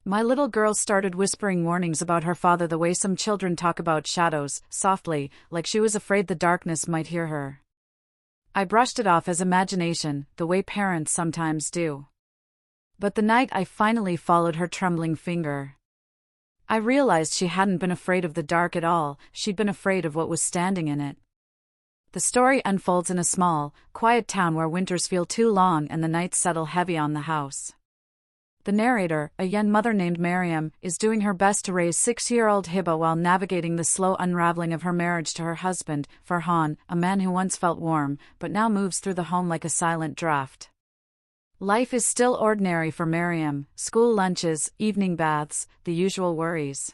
My little girl started whispering warnings about her father the way some children talk about shadows, softly, like she was afraid the darkness might hear her. I brushed it off as imagination, the way parents sometimes do. But the night I finally followed her trembling finger, I realized she hadn't been afraid of the dark at all, she'd been afraid of what was standing in it. The story unfolds in a small, quiet town where winters feel too long and the nights settle heavy on the house. The narrator, a young mother named Mariam, is doing her best to raise 6-year-old Hiba while navigating the slow unraveling of her marriage to her husband, Farhan, a man who once felt warm, but now moves through the home like a silent draft. Life is still ordinary for Mariam: school lunches, evening baths, the usual worries.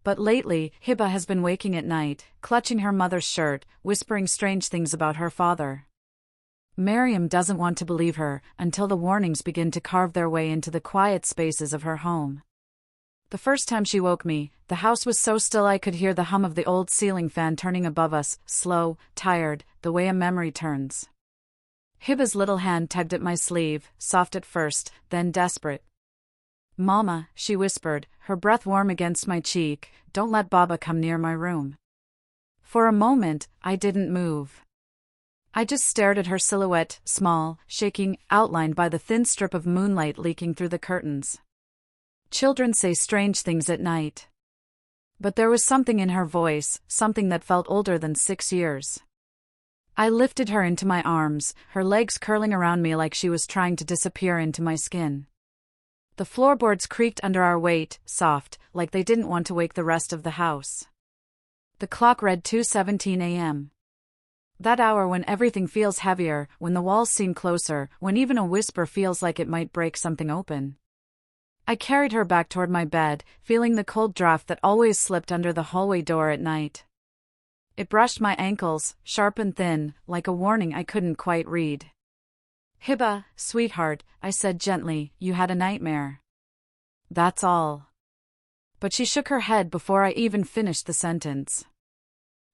But lately, Hiba has been waking at night, clutching her mother's shirt, whispering strange things about her father. Mariam doesn't want to believe her, until the warnings begin to carve their way into the quiet spaces of her home. The first time she woke me, the house was so still I could hear the hum of the old ceiling fan turning above us, slow, tired, the way a memory turns. Hiba's little hand tugged at my sleeve, soft at first, then desperate. "Mama," she whispered, her breath warm against my cheek, "don't let Baba come near my room." For a moment, I didn't move. I just stared at her silhouette, small, shaking, outlined by the thin strip of moonlight leaking through the curtains. Children say strange things at night. But there was something in her voice, something that felt older than 6 years. I lifted her into my arms, her legs curling around me like she was trying to disappear into my skin. The floorboards creaked under our weight, soft, like they didn't want to wake the rest of the house. The clock read 2:17 a.m. That hour when everything feels heavier, when the walls seem closer, when even a whisper feels like it might break something open. I carried her back toward my bed, feeling the cold draft that always slipped under the hallway door at night. It brushed my ankles, sharp and thin, like a warning I couldn't quite read. "Hiba, sweetheart," I said gently, "you had a nightmare. That's all." But she shook her head before I even finished the sentence.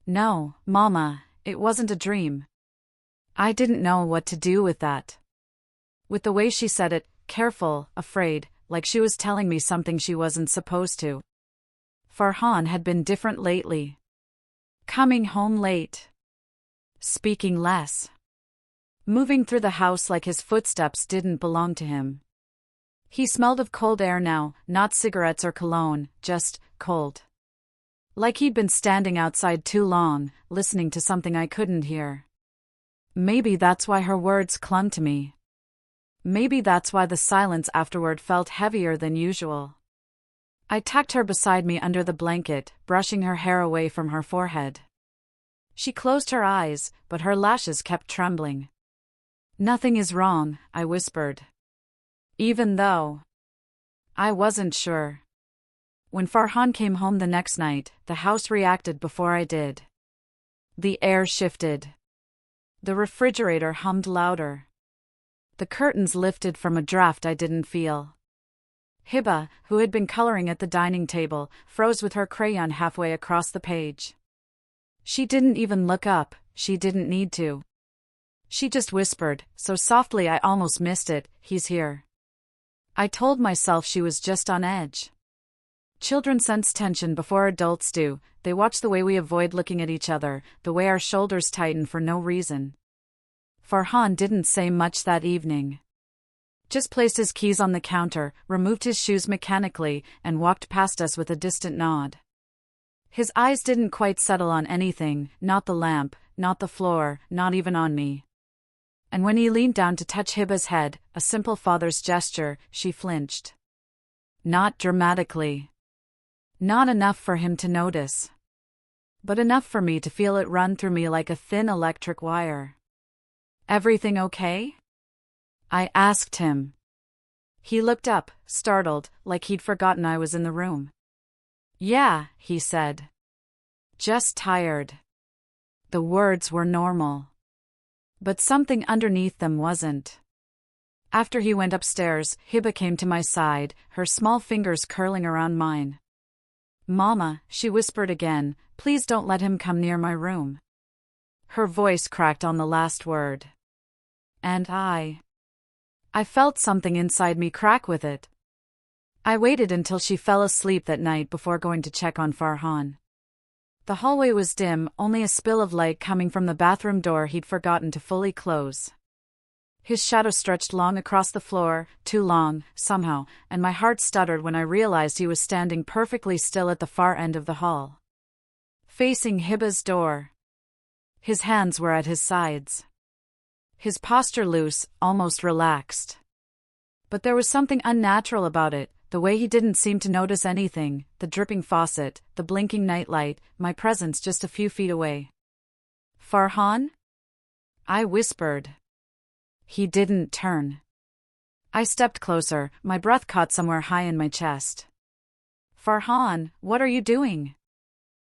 "No, Mama, it wasn't a dream." I didn't know what to do with that. With the way she said it, careful, afraid, like she was telling me something she wasn't supposed to. Farhan had been different lately. Coming home late. Speaking less. Moving through the house like his footsteps didn't belong to him. He smelled of cold air now, not cigarettes or cologne, just cold. Like he'd been standing outside too long, listening to something I couldn't hear. Maybe that's why her words clung to me. Maybe that's why the silence afterward felt heavier than usual. I tucked her beside me under the blanket, brushing her hair away from her forehead. She closed her eyes, but her lashes kept trembling. "Nothing is wrong," I whispered. Even though I wasn't sure. When Farhan came home the next night, the house reacted before I did. The air shifted. The refrigerator hummed louder. The curtains lifted from a draft I didn't feel. Hiba, who had been coloring at the dining table, froze with her crayon halfway across the page. She didn't even look up, she didn't need to. She just whispered, so softly I almost missed it, "He's here." I told myself she was just on edge. Children sense tension before adults do. They watch the way we avoid looking at each other, the way our shoulders tighten for no reason. Farhan didn't say much that evening. Just placed his keys on the counter, removed his shoes mechanically, and walked past us with a distant nod. His eyes didn't quite settle on anything, not the lamp, not the floor, not even on me. And when he leaned down to touch Hiba's head, a simple father's gesture, she flinched. Not dramatically. Not enough for him to notice. But enough for me to feel it run through me like a thin electric wire. "Everything okay?" I asked him. He looked up, startled, like he'd forgotten I was in the room. "Yeah," he said. "Just tired." The words were normal. But something underneath them wasn't. After he went upstairs, Hiba came to my side, her small fingers curling around mine. "Mama," she whispered again, "please don't let him come near my room." Her voice cracked on the last word. And I felt something inside me crack with it. I waited until she fell asleep that night before going to check on Farhan. The hallway was dim, only a spill of light coming from the bathroom door he'd forgotten to fully close. His shadow stretched long across the floor, too long, somehow, and my heart stuttered when I realized he was standing perfectly still at the far end of the hall, facing Hiba's door. His hands were at his sides. His posture loose, almost relaxed. But there was something unnatural about it, the way he didn't seem to notice anything, the dripping faucet, the blinking nightlight, my presence just a few feet away. "Farhan?" I whispered. He didn't turn. I stepped closer, my breath caught somewhere high in my chest. "Farhan, what are you doing?"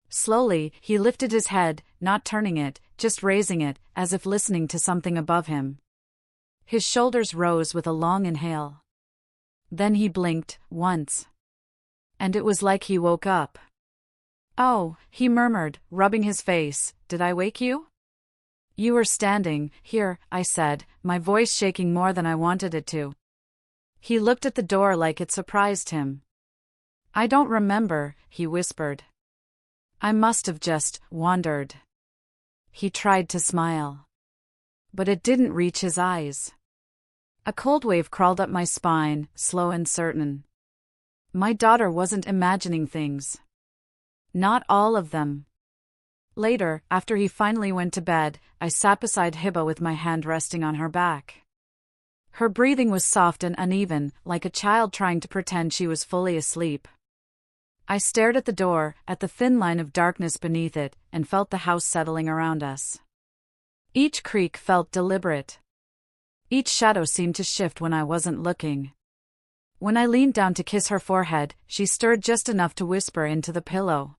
Slowly, he lifted his head, not turning it, just raising it, as if listening to something above him. His shoulders rose with a long inhale. Then he blinked, once. And it was like he woke up. "Oh," he murmured, rubbing his face, "did I wake you?" "You were standing here," I said, my voice shaking more than I wanted it to. He looked at the door like it surprised him. "I don't remember," he whispered. "I must have just wandered." He tried to smile. But it didn't reach his eyes. A cold wave crawled up my spine, slow and certain. My daughter wasn't imagining things. Not all of them. Later, after he finally went to bed, I sat beside Hiba with my hand resting on her back. Her breathing was soft and uneven, like a child trying to pretend she was fully asleep. I stared at the door, at the thin line of darkness beneath it, and felt the house settling around us. Each creak felt deliberate. Each shadow seemed to shift when I wasn't looking. When I leaned down to kiss her forehead, she stirred just enough to whisper into the pillow.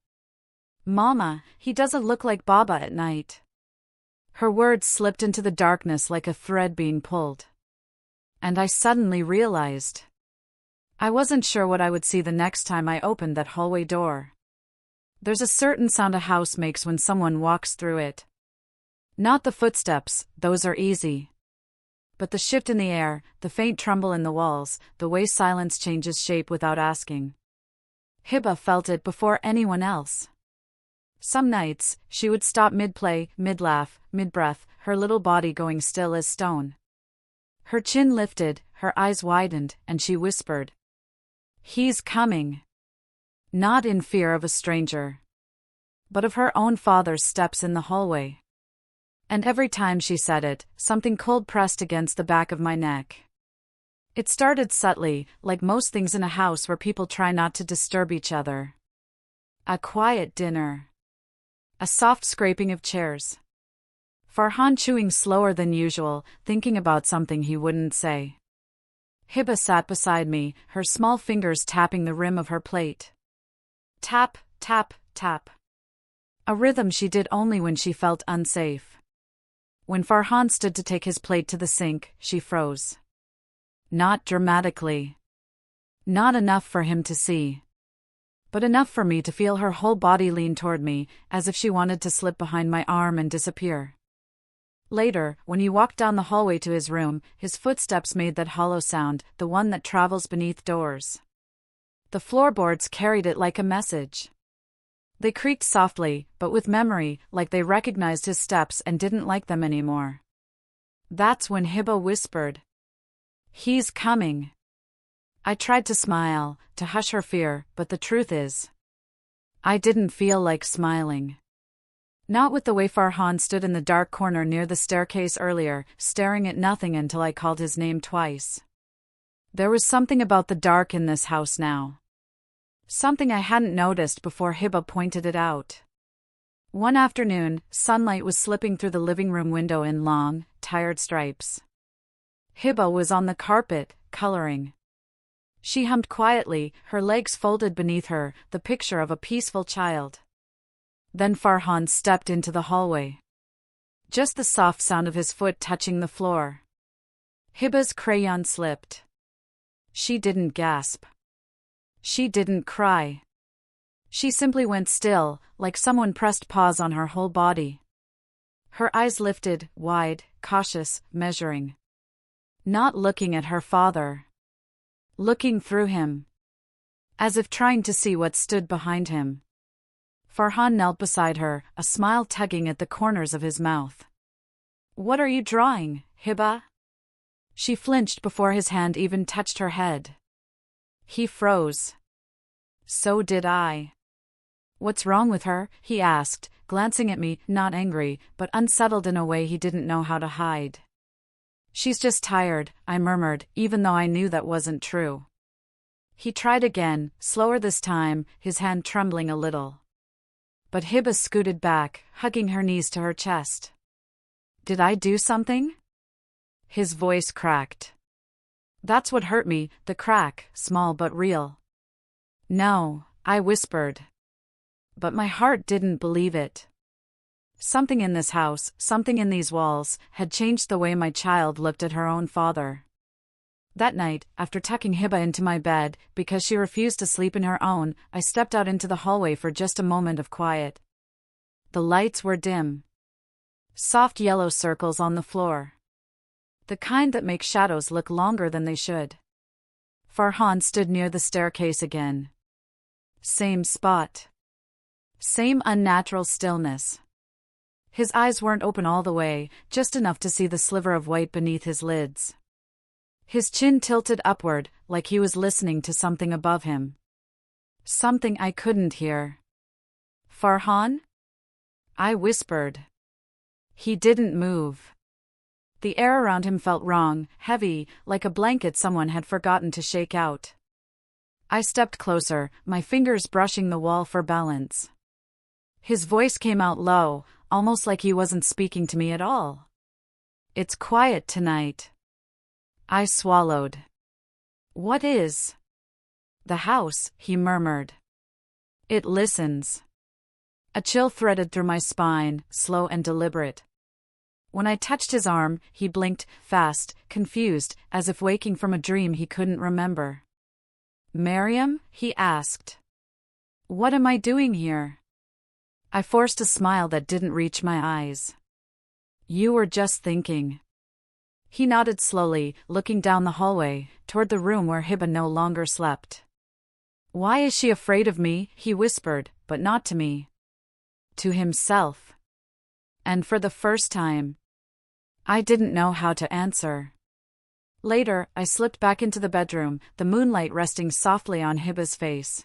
"Mama, he doesn't look like Baba at night." Her words slipped into the darkness like a thread being pulled. And I suddenly realized. I wasn't sure what I would see the next time I opened that hallway door. There's a certain sound a house makes when someone walks through it. Not the footsteps, those are easy. But the shift in the air, the faint tremble in the walls, the way silence changes shape without asking. Hiba felt it before anyone else. Some nights, she would stop mid-play, mid-laugh, mid-breath, her little body going still as stone. Her chin lifted, her eyes widened, and she whispered, "He's coming." Not in fear of a stranger, but of her own father's steps in the hallway. And every time she said it, something cold pressed against the back of my neck. It started subtly, like most things in a house where people try not to disturb each other. A quiet dinner. A soft scraping of chairs. Farhan chewing slower than usual, thinking about something he wouldn't say. Hiba sat beside me, her small fingers tapping the rim of her plate. Tap, tap, tap. A rhythm she did only when she felt unsafe. When Farhan stood to take his plate to the sink, she froze. Not dramatically. Not enough for him to see. But enough for me to feel her whole body lean toward me, as if she wanted to slip behind my arm and disappear. Later, when he walked down the hallway to his room, his footsteps made that hollow sound, the one that travels beneath doors. The floorboards carried it like a message. They creaked softly, but with memory, like they recognized his steps and didn't like them anymore. That's when Hiba whispered, "He's coming." I tried to smile, to hush her fear, but the truth is, I didn't feel like smiling. Not with the way Farhan stood in the dark corner near the staircase earlier, staring at nothing until I called his name twice. There was something about the dark in this house now. Something I hadn't noticed before Hiba pointed it out. One afternoon, sunlight was slipping through the living room window in long, tired stripes. Hiba was on the carpet, coloring. She hummed quietly, her legs folded beneath her, the picture of a peaceful child. Then Farhan stepped into the hallway. Just the soft sound of his foot touching the floor. Hiba's crayon slipped. She didn't gasp. She didn't cry. She simply went still, like someone pressed pause on her whole body. Her eyes lifted, wide, cautious, measuring. Not looking at her father. Looking through him. as if trying to see what stood behind him. Farhan knelt beside her, a smile tugging at the corners of his mouth. "What are you drawing, Hiba?" She flinched before his hand even touched her head. He froze. So did I. "What's wrong with her?" he asked, glancing at me, not angry, but unsettled in a way he didn't know how to hide. "She's just tired," I murmured, even though I knew that wasn't true. He tried again, slower this time, his hand trembling a little. But Hiba scooted back, hugging her knees to her chest. "Did I do something?" His voice cracked. That's what hurt me, the crack, small but real. "No," I whispered. But my heart didn't believe it. Something in this house, something in these walls, had changed the way my child looked at her own father. That night, after tucking Hiba into my bed, because she refused to sleep in her own, I stepped out into the hallway for just a moment of quiet. The lights were dim. Soft yellow circles on the floor. The kind that make shadows look longer than they should. Farhan stood near the staircase again. Same spot. Same unnatural stillness. His eyes weren't open all the way, just enough to see the sliver of white beneath his lids. His chin tilted upward, like he was listening to something above him. Something I couldn't hear. "Farhan?" I whispered. He didn't move. The air around him felt wrong, heavy, like a blanket someone had forgotten to shake out. I stepped closer, my fingers brushing the wall for balance. His voice came out low, almost like he wasn't speaking to me at all. "It's quiet tonight." I swallowed. "What is?" "The house," he murmured. "It listens." A chill threaded through my spine, slow and deliberate. When I touched his arm, he blinked, fast, confused, as if waking from a dream he couldn't remember. "Mariam?" he asked. "What am I doing here?" I forced a smile that didn't reach my eyes. "You were just thinking." He nodded slowly, looking down the hallway, toward the room where Hiba no longer slept. "Why is she afraid of me?" he whispered, but not to me. To himself. And for the first time, I didn't know how to answer. Later, I slipped back into the bedroom, the moonlight resting softly on Hiba's face.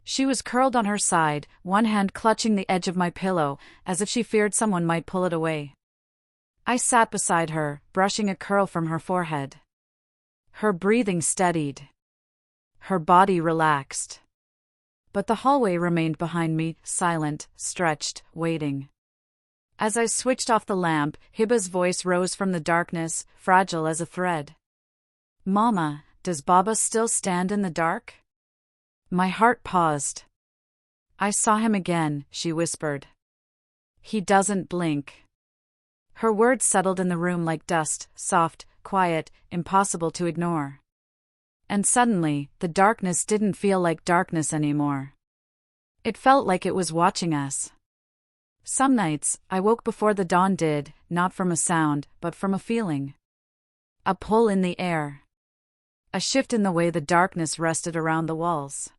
She was curled on her side, one hand clutching the edge of my pillow, as if she feared someone might pull it away. I sat beside her, brushing a curl from her forehead. Her breathing steadied. Her body relaxed. But the hallway remained behind me, silent, stretched, waiting. As I switched off the lamp, Hiba's voice rose from the darkness, fragile as a thread. "Mama, does Baba still stand in the dark?" My heart paused. "I saw him again," she whispered. "He doesn't blink." Her words settled in the room like dust, soft, quiet, impossible to ignore. And suddenly, the darkness didn't feel like darkness anymore. It felt like it was watching us. Some nights, I woke before the dawn did, not from a sound, but from a feeling. A pull in the air. A shift in the way the darkness rested around the walls.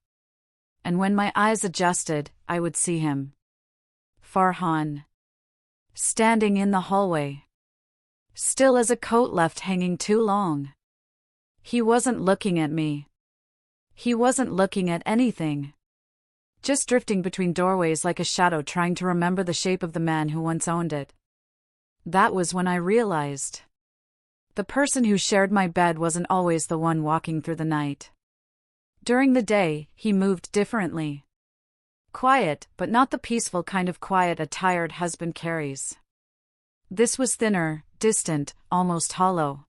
And when my eyes adjusted, I would see him. Farhan. Standing in the hallway. Still as a coat left hanging too long. He wasn't looking at me. He wasn't looking at anything. Just drifting between doorways like a shadow trying to remember the shape of the man who once owned it. That was when I realized. The person who shared my bed wasn't always the one walking through the night. During the day, he moved differently. Quiet, but not the peaceful kind of quiet a tired husband carries. This was thinner, distant, almost hollow.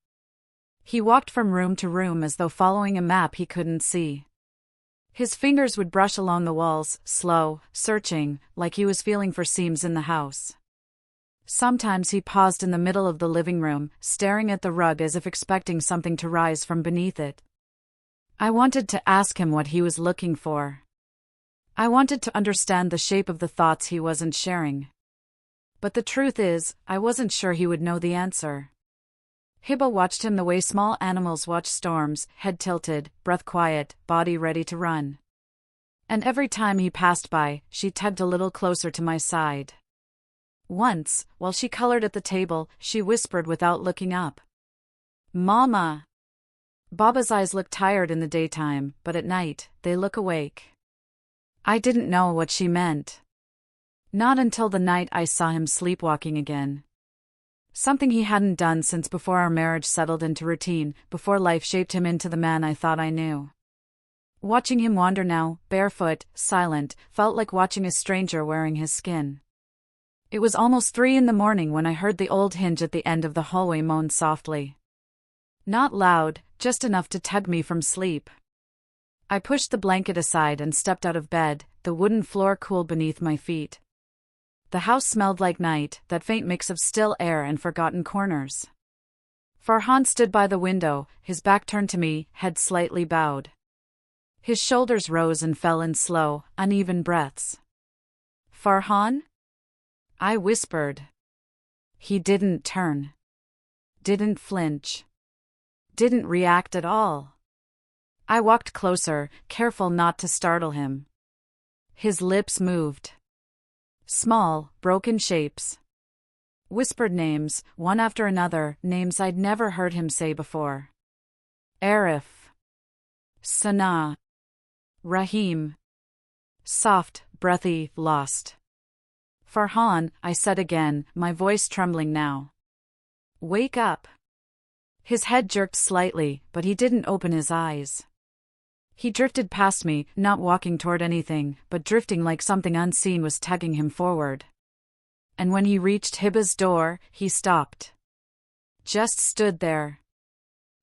He walked from room to room as though following a map he couldn't see. His fingers would brush along the walls, slow, searching, like he was feeling for seams in the house. Sometimes he paused in the middle of the living room, staring at the rug as if expecting something to rise from beneath it. I wanted to ask him what he was looking for. I wanted to understand the shape of the thoughts he wasn't sharing. But the truth is, I wasn't sure he would know the answer. Hiba watched him the way small animals watch storms, head tilted, breath quiet, body ready to run. And every time he passed by, she tugged a little closer to my side. Once, while she colored at the table, she whispered without looking up. "Mama." Baba's eyes look tired in the daytime, but at night, they look awake. I didn't know what she meant. Not until the night I saw him sleepwalking again. Something he hadn't done since before our marriage settled into routine, before life shaped him into the man I thought I knew. Watching him wander now, barefoot, silent, felt like watching a stranger wearing his skin. It was almost 3 a.m. when I heard the old hinge at the end of the hallway moan softly. Not loud, just enough to tug me from sleep. I pushed the blanket aside and stepped out of bed, the wooden floor cool beneath my feet. The house smelled like night, that faint mix of still air and forgotten corners. Farhan stood by the window, his back turned to me, head slightly bowed. His shoulders rose and fell in slow, uneven breaths. "Farhan?" I whispered. He didn't turn. Didn't flinch. Didn't react at all. I walked closer, careful not to startle him. His lips moved. Small, broken shapes. Whispered names, one after another, names I'd never heard him say before. Arif. Sana. Rahim. Soft, breathy, lost. "Farhan," I said again, my voice trembling now. "Wake up." His head jerked slightly, but he didn't open his eyes. He drifted past me, not walking toward anything, but drifting like something unseen was tugging him forward. And when he reached Hiba's door, he stopped. Just stood there.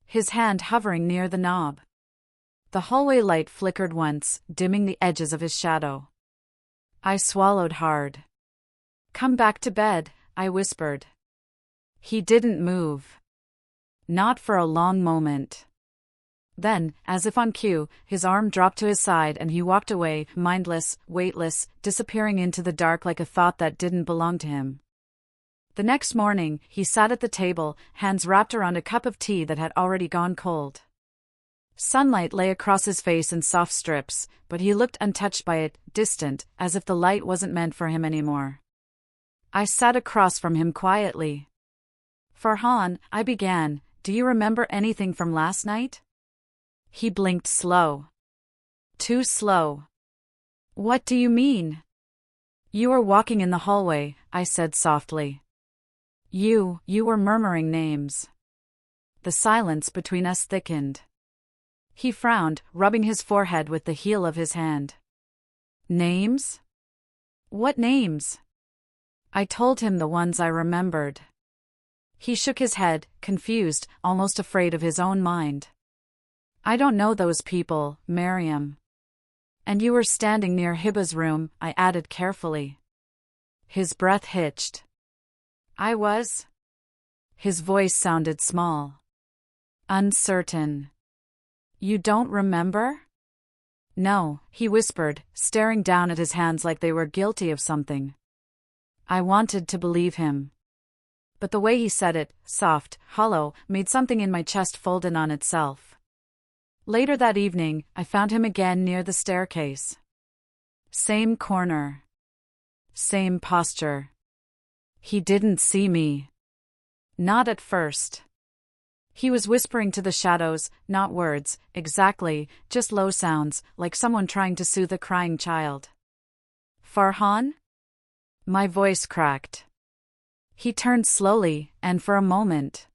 His hand hovering near the knob. The hallway light flickered once, dimming the edges of his shadow. I swallowed hard. "Come back to bed," I whispered. He didn't move. Not for a long moment. Then, as if on cue, his arm dropped to his side and he walked away, mindless, weightless, disappearing into the dark like a thought that didn't belong to him. The next morning, he sat at the table, hands wrapped around a cup of tea that had already gone cold. Sunlight lay across his face in soft strips, but he looked untouched by it, distant, as if the light wasn't meant for him anymore. I sat across from him quietly. "Farhan," I began, "do you remember anything from last night?" He blinked slow. Too slow. "What do you mean?" "You were walking in the hallway," I said softly. You were murmuring names." The silence between us thickened. He frowned, rubbing his forehead with the heel of his hand. "Names? What names?" I told him the ones I remembered. He shook his head, confused, almost afraid of his own mind. "I don't know those people, Mariam." "And you were standing near Hiba's room," I added carefully. His breath hitched. "I was?" His voice sounded small. Uncertain. "You don't remember?" "No," he whispered, staring down at his hands like they were guilty of something. I wanted to believe him. But the way he said it, soft, hollow, made something in my chest fold in on itself. Later that evening, I found him again near the staircase. Same corner. Same posture. He didn't see me. Not at first. He was whispering to the shadows, not words, exactly, just low sounds, like someone trying to soothe a crying child. "Farhan?" My voice cracked. He turned slowly, and for a moment.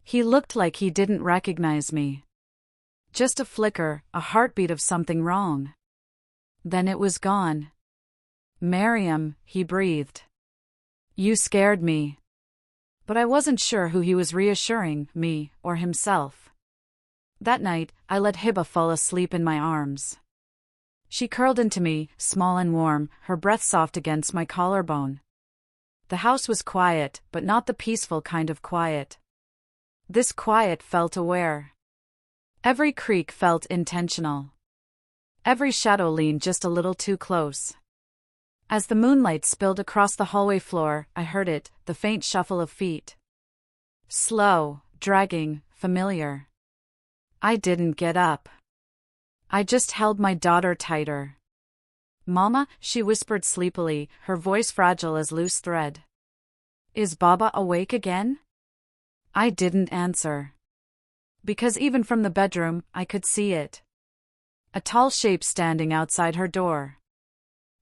He looked like he didn't recognize me. Just a flicker, a heartbeat of something wrong. Then it was gone. "Mariam," he breathed. "You scared me." But I wasn't sure who he was reassuring, me or himself. That night, I let Hiba fall asleep in my arms. She curled into me, small and warm, her breath soft against my collarbone. The house was quiet, but not the peaceful kind of quiet. This quiet felt aware. Every creak felt intentional. Every shadow leaned just a little too close. As the moonlight spilled across the hallway floor, I heard it, the faint shuffle of feet. Slow, dragging, familiar. I didn't get up. I just held my daughter tighter. "Mama," she whispered sleepily, her voice fragile as loose thread. "Is Baba awake again?" I didn't answer. Because even from the bedroom, I could see it. A tall shape standing outside her door.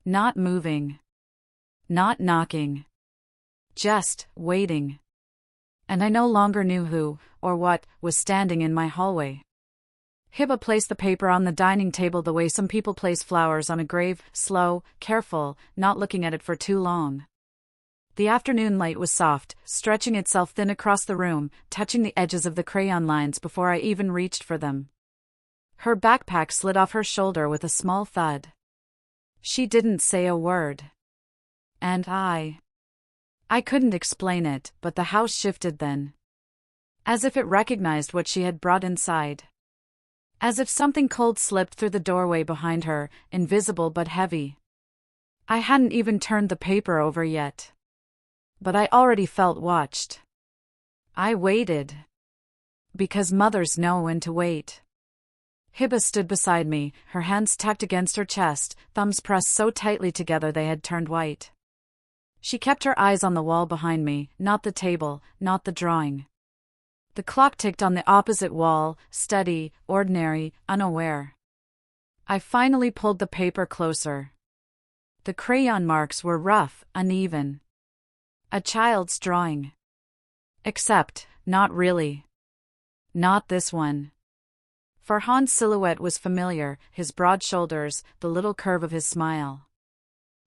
Not moving. Not knocking. Just waiting. And I no longer knew who, or what, was standing in my hallway. Hiba placed the paper on the dining table the way some people place flowers on a grave, slow, careful, not looking at it for too long. The afternoon light was soft, stretching itself thin across the room, touching the edges of the crayon lines before I even reached for them. Her backpack slid off her shoulder with a small thud. She didn't say a word. And I couldn't explain it, but the house shifted then. As if it recognized what she had brought inside. As if something cold slipped through the doorway behind her, invisible but heavy. I hadn't even turned the paper over yet. But I already felt watched. I waited. Because mothers know when to wait. Hiba stood beside me, her hands tucked against her chest, thumbs pressed so tightly together they had turned white. She kept her eyes on the wall behind me, not the table, not the drawing. The clock ticked on the opposite wall, steady, ordinary, unaware. I finally pulled the paper closer. The crayon marks were rough, uneven. A child's drawing. Except, not really. Not this one. Farhan's silhouette was familiar, his broad shoulders, the little curve of his smile.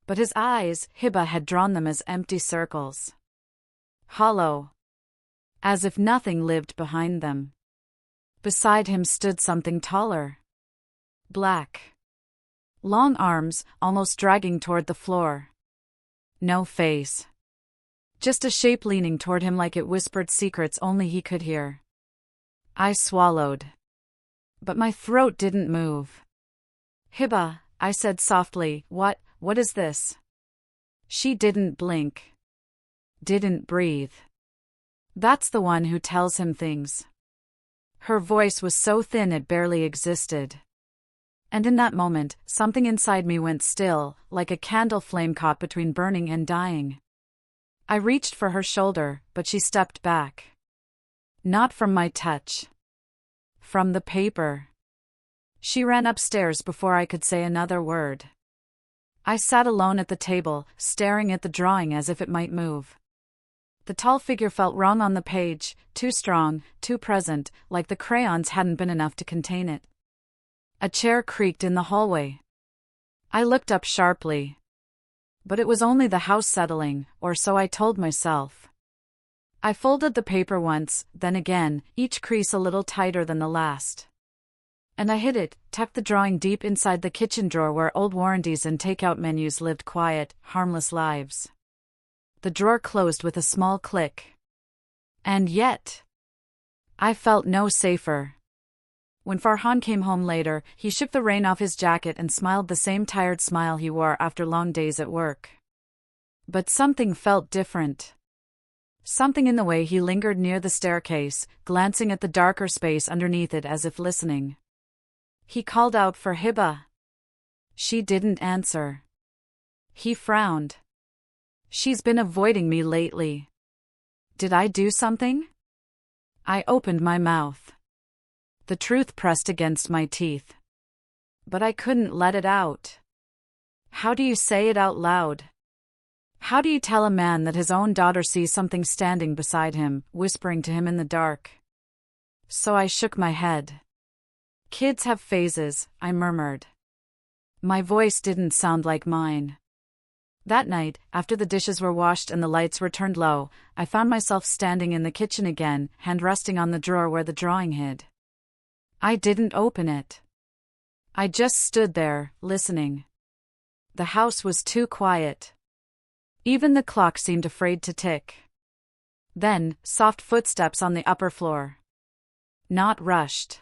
But his eyes, Hiba had drawn them as empty circles. Hollow. As if nothing lived behind them. Beside him stood something taller. Black. Long arms, almost dragging toward the floor. No face. Just a shape leaning toward him like it whispered secrets only he could hear. I swallowed. But my throat didn't move. "Hiba," I said softly, what is this?" She didn't blink. Didn't breathe. That's the one who tells him things. Her voice was so thin it barely existed. And in that moment, something inside me went still, like a candle flame caught between burning and dying. I reached for her shoulder, but she stepped back. Not from my touch. From the paper. She ran upstairs before I could say another word. I sat alone at the table, staring at the drawing as if it might move. The tall figure felt wrong on the page, too strong, too present, like the crayons hadn't been enough to contain it. A chair creaked in the hallway. I looked up sharply. But it was only the house settling, or so I told myself. I folded the paper once, then again, each crease a little tighter than the last. And I hid it, tucked the drawing deep inside the kitchen drawer where old warranties and takeout menus lived quiet, harmless lives. The drawer closed with a small click. And yet, I felt no safer. When Farhan came home later, he shook the rain off his jacket and smiled the same tired smile he wore after long days at work. But something felt different. Something in the way he lingered near the staircase, glancing at the darker space underneath it as if listening. He called out for Hiba. She didn't answer. He frowned. She's been avoiding me lately. Did I do something? I opened my mouth. The truth pressed against my teeth. But I couldn't let it out. How do you say it out loud? How do you tell a man that his own daughter sees something standing beside him, whispering to him in the dark? So I shook my head. Kids have phases, I murmured. My voice didn't sound like mine. That night, after the dishes were washed and the lights were turned low, I found myself standing in the kitchen again, hand resting on the drawer where the drawing hid. I didn't open it. I just stood there, listening. The house was too quiet. Even the clock seemed afraid to tick. Then, soft footsteps on the upper floor. Not rushed.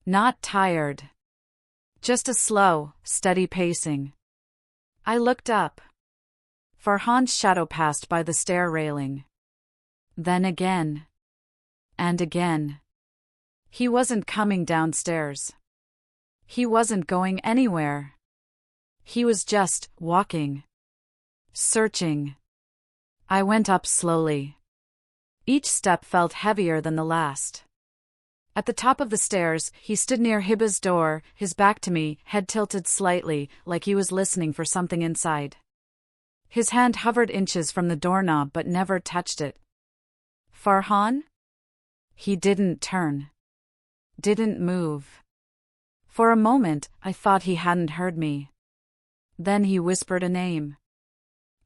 Not tired. Just a slow, steady pacing. I looked up. Farhan's shadow passed by the stair railing. Then again. And again. He wasn't coming downstairs. He wasn't going anywhere. He was just walking. Searching. I went up slowly. Each step felt heavier than the last. At the top of the stairs, he stood near Hiba's door, his back to me, head tilted slightly, like he was listening for something inside. His hand hovered inches from the doorknob but never touched it. Farhan? He didn't turn. Didn't move. For a moment, I thought he hadn't heard me. Then he whispered a name.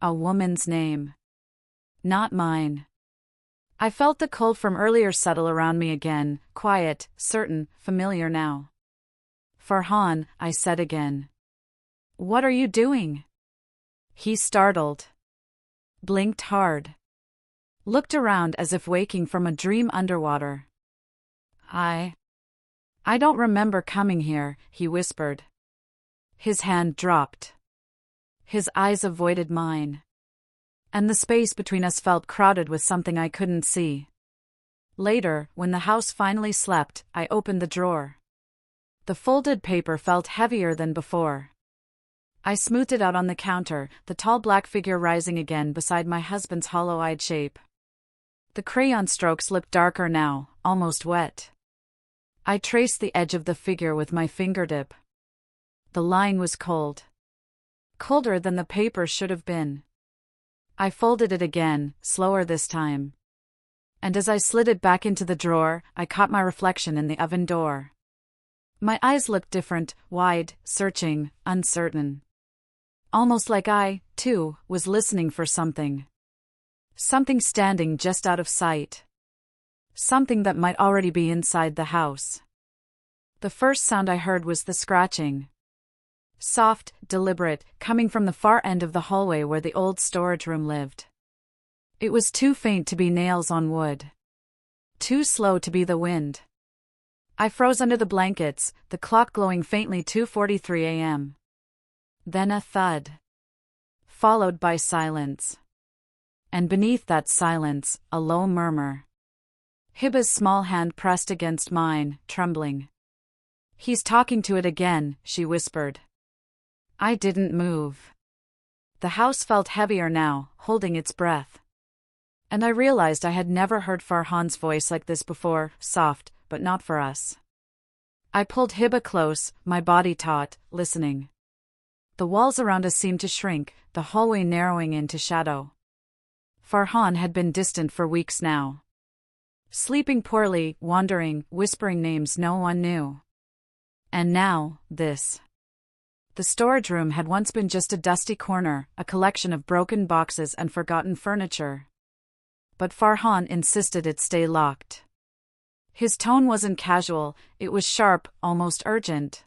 A woman's name. Not mine. I felt the cold from earlier settle around me again, quiet, certain, familiar now. Farhan, I said again. What are you doing? He startled. Blinked hard. Looked around as if waking from a dream underwater. I don't remember coming here, he whispered. His hand dropped. His eyes avoided mine. And the space between us felt crowded with something I couldn't see. Later, when the house finally slept, I opened the drawer. The folded paper felt heavier than before. I smoothed it out on the counter, the tall black figure rising again beside my husband's hollow-eyed shape. The crayon strokes looked darker now, almost wet. I traced the edge of the figure with my fingertip. The line was cold. Colder than the paper should have been. I folded it again, slower this time. And as I slid it back into the drawer, I caught my reflection in the oven door. My eyes looked different, wide, searching, uncertain. Almost like I, too, was listening for something. Something standing just out of sight. Something that might already be inside the house. The first sound I heard was the scratching. Soft, deliberate, coming from the far end of the hallway where the old storage room lived. It was too faint to be nails on wood. Too slow to be the wind. I froze under the blankets, the clock glowing faintly 2:43 a.m. Then a thud. Followed by silence. And beneath that silence, a low murmur. Hiba's small hand pressed against mine, trembling. He's talking to it again, she whispered. I didn't move. The house felt heavier now, holding its breath. And I realized I had never heard Farhan's voice like this before, soft, but not for us. I pulled Hiba close, my body taut, listening. The walls around us seemed to shrink, the hallway narrowing into shadow. Farhan had been distant for weeks now. Sleeping poorly, wandering, whispering names no one knew. And now, this. The storage room had once been just a dusty corner, a collection of broken boxes and forgotten furniture. But Farhan insisted it stay locked. His tone wasn't casual, it was sharp, almost urgent.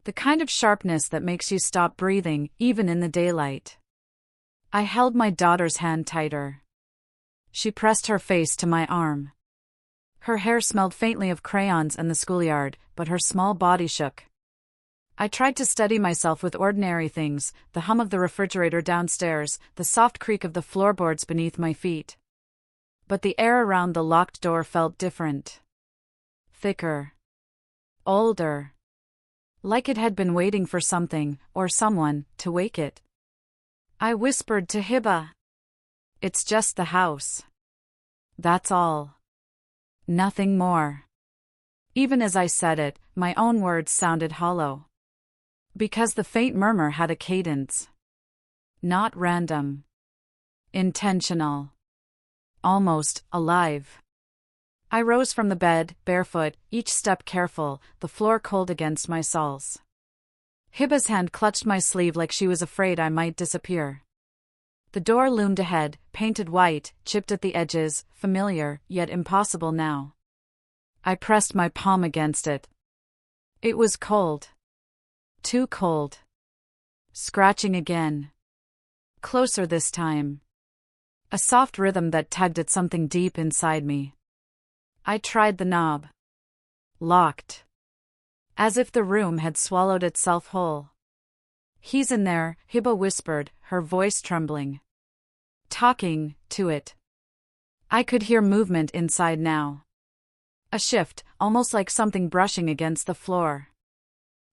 The kind of sharpness that makes you stop breathing, even in the daylight. I held my daughter's hand tighter. She pressed her face to my arm. Her hair smelled faintly of crayons and the schoolyard, but her small body shook. I tried to steady myself with ordinary things, the hum of the refrigerator downstairs, the soft creak of the floorboards beneath my feet. But the air around the locked door felt different. Thicker. Older. Like it had been waiting for something, or someone, to wake it. I whispered to Hiba. It's just the house. That's all. Nothing more. Even as I said it, my own words sounded hollow. Because the faint murmur had a cadence. Not random. Intentional. Almost alive. I rose from the bed, barefoot, each step careful, the floor cold against my soles. Hiba's hand clutched my sleeve like she was afraid I might disappear. The door loomed ahead, painted white, chipped at the edges, familiar, yet impossible now. I pressed my palm against it. It was cold. Too cold. Scratching again. Closer this time. A soft rhythm that tugged at something deep inside me. I tried the knob. Locked. As if the room had swallowed itself whole. He's in there, Hiba whispered, her voice trembling. Talking to it. I could hear movement inside now. A shift, almost like something brushing against the floor.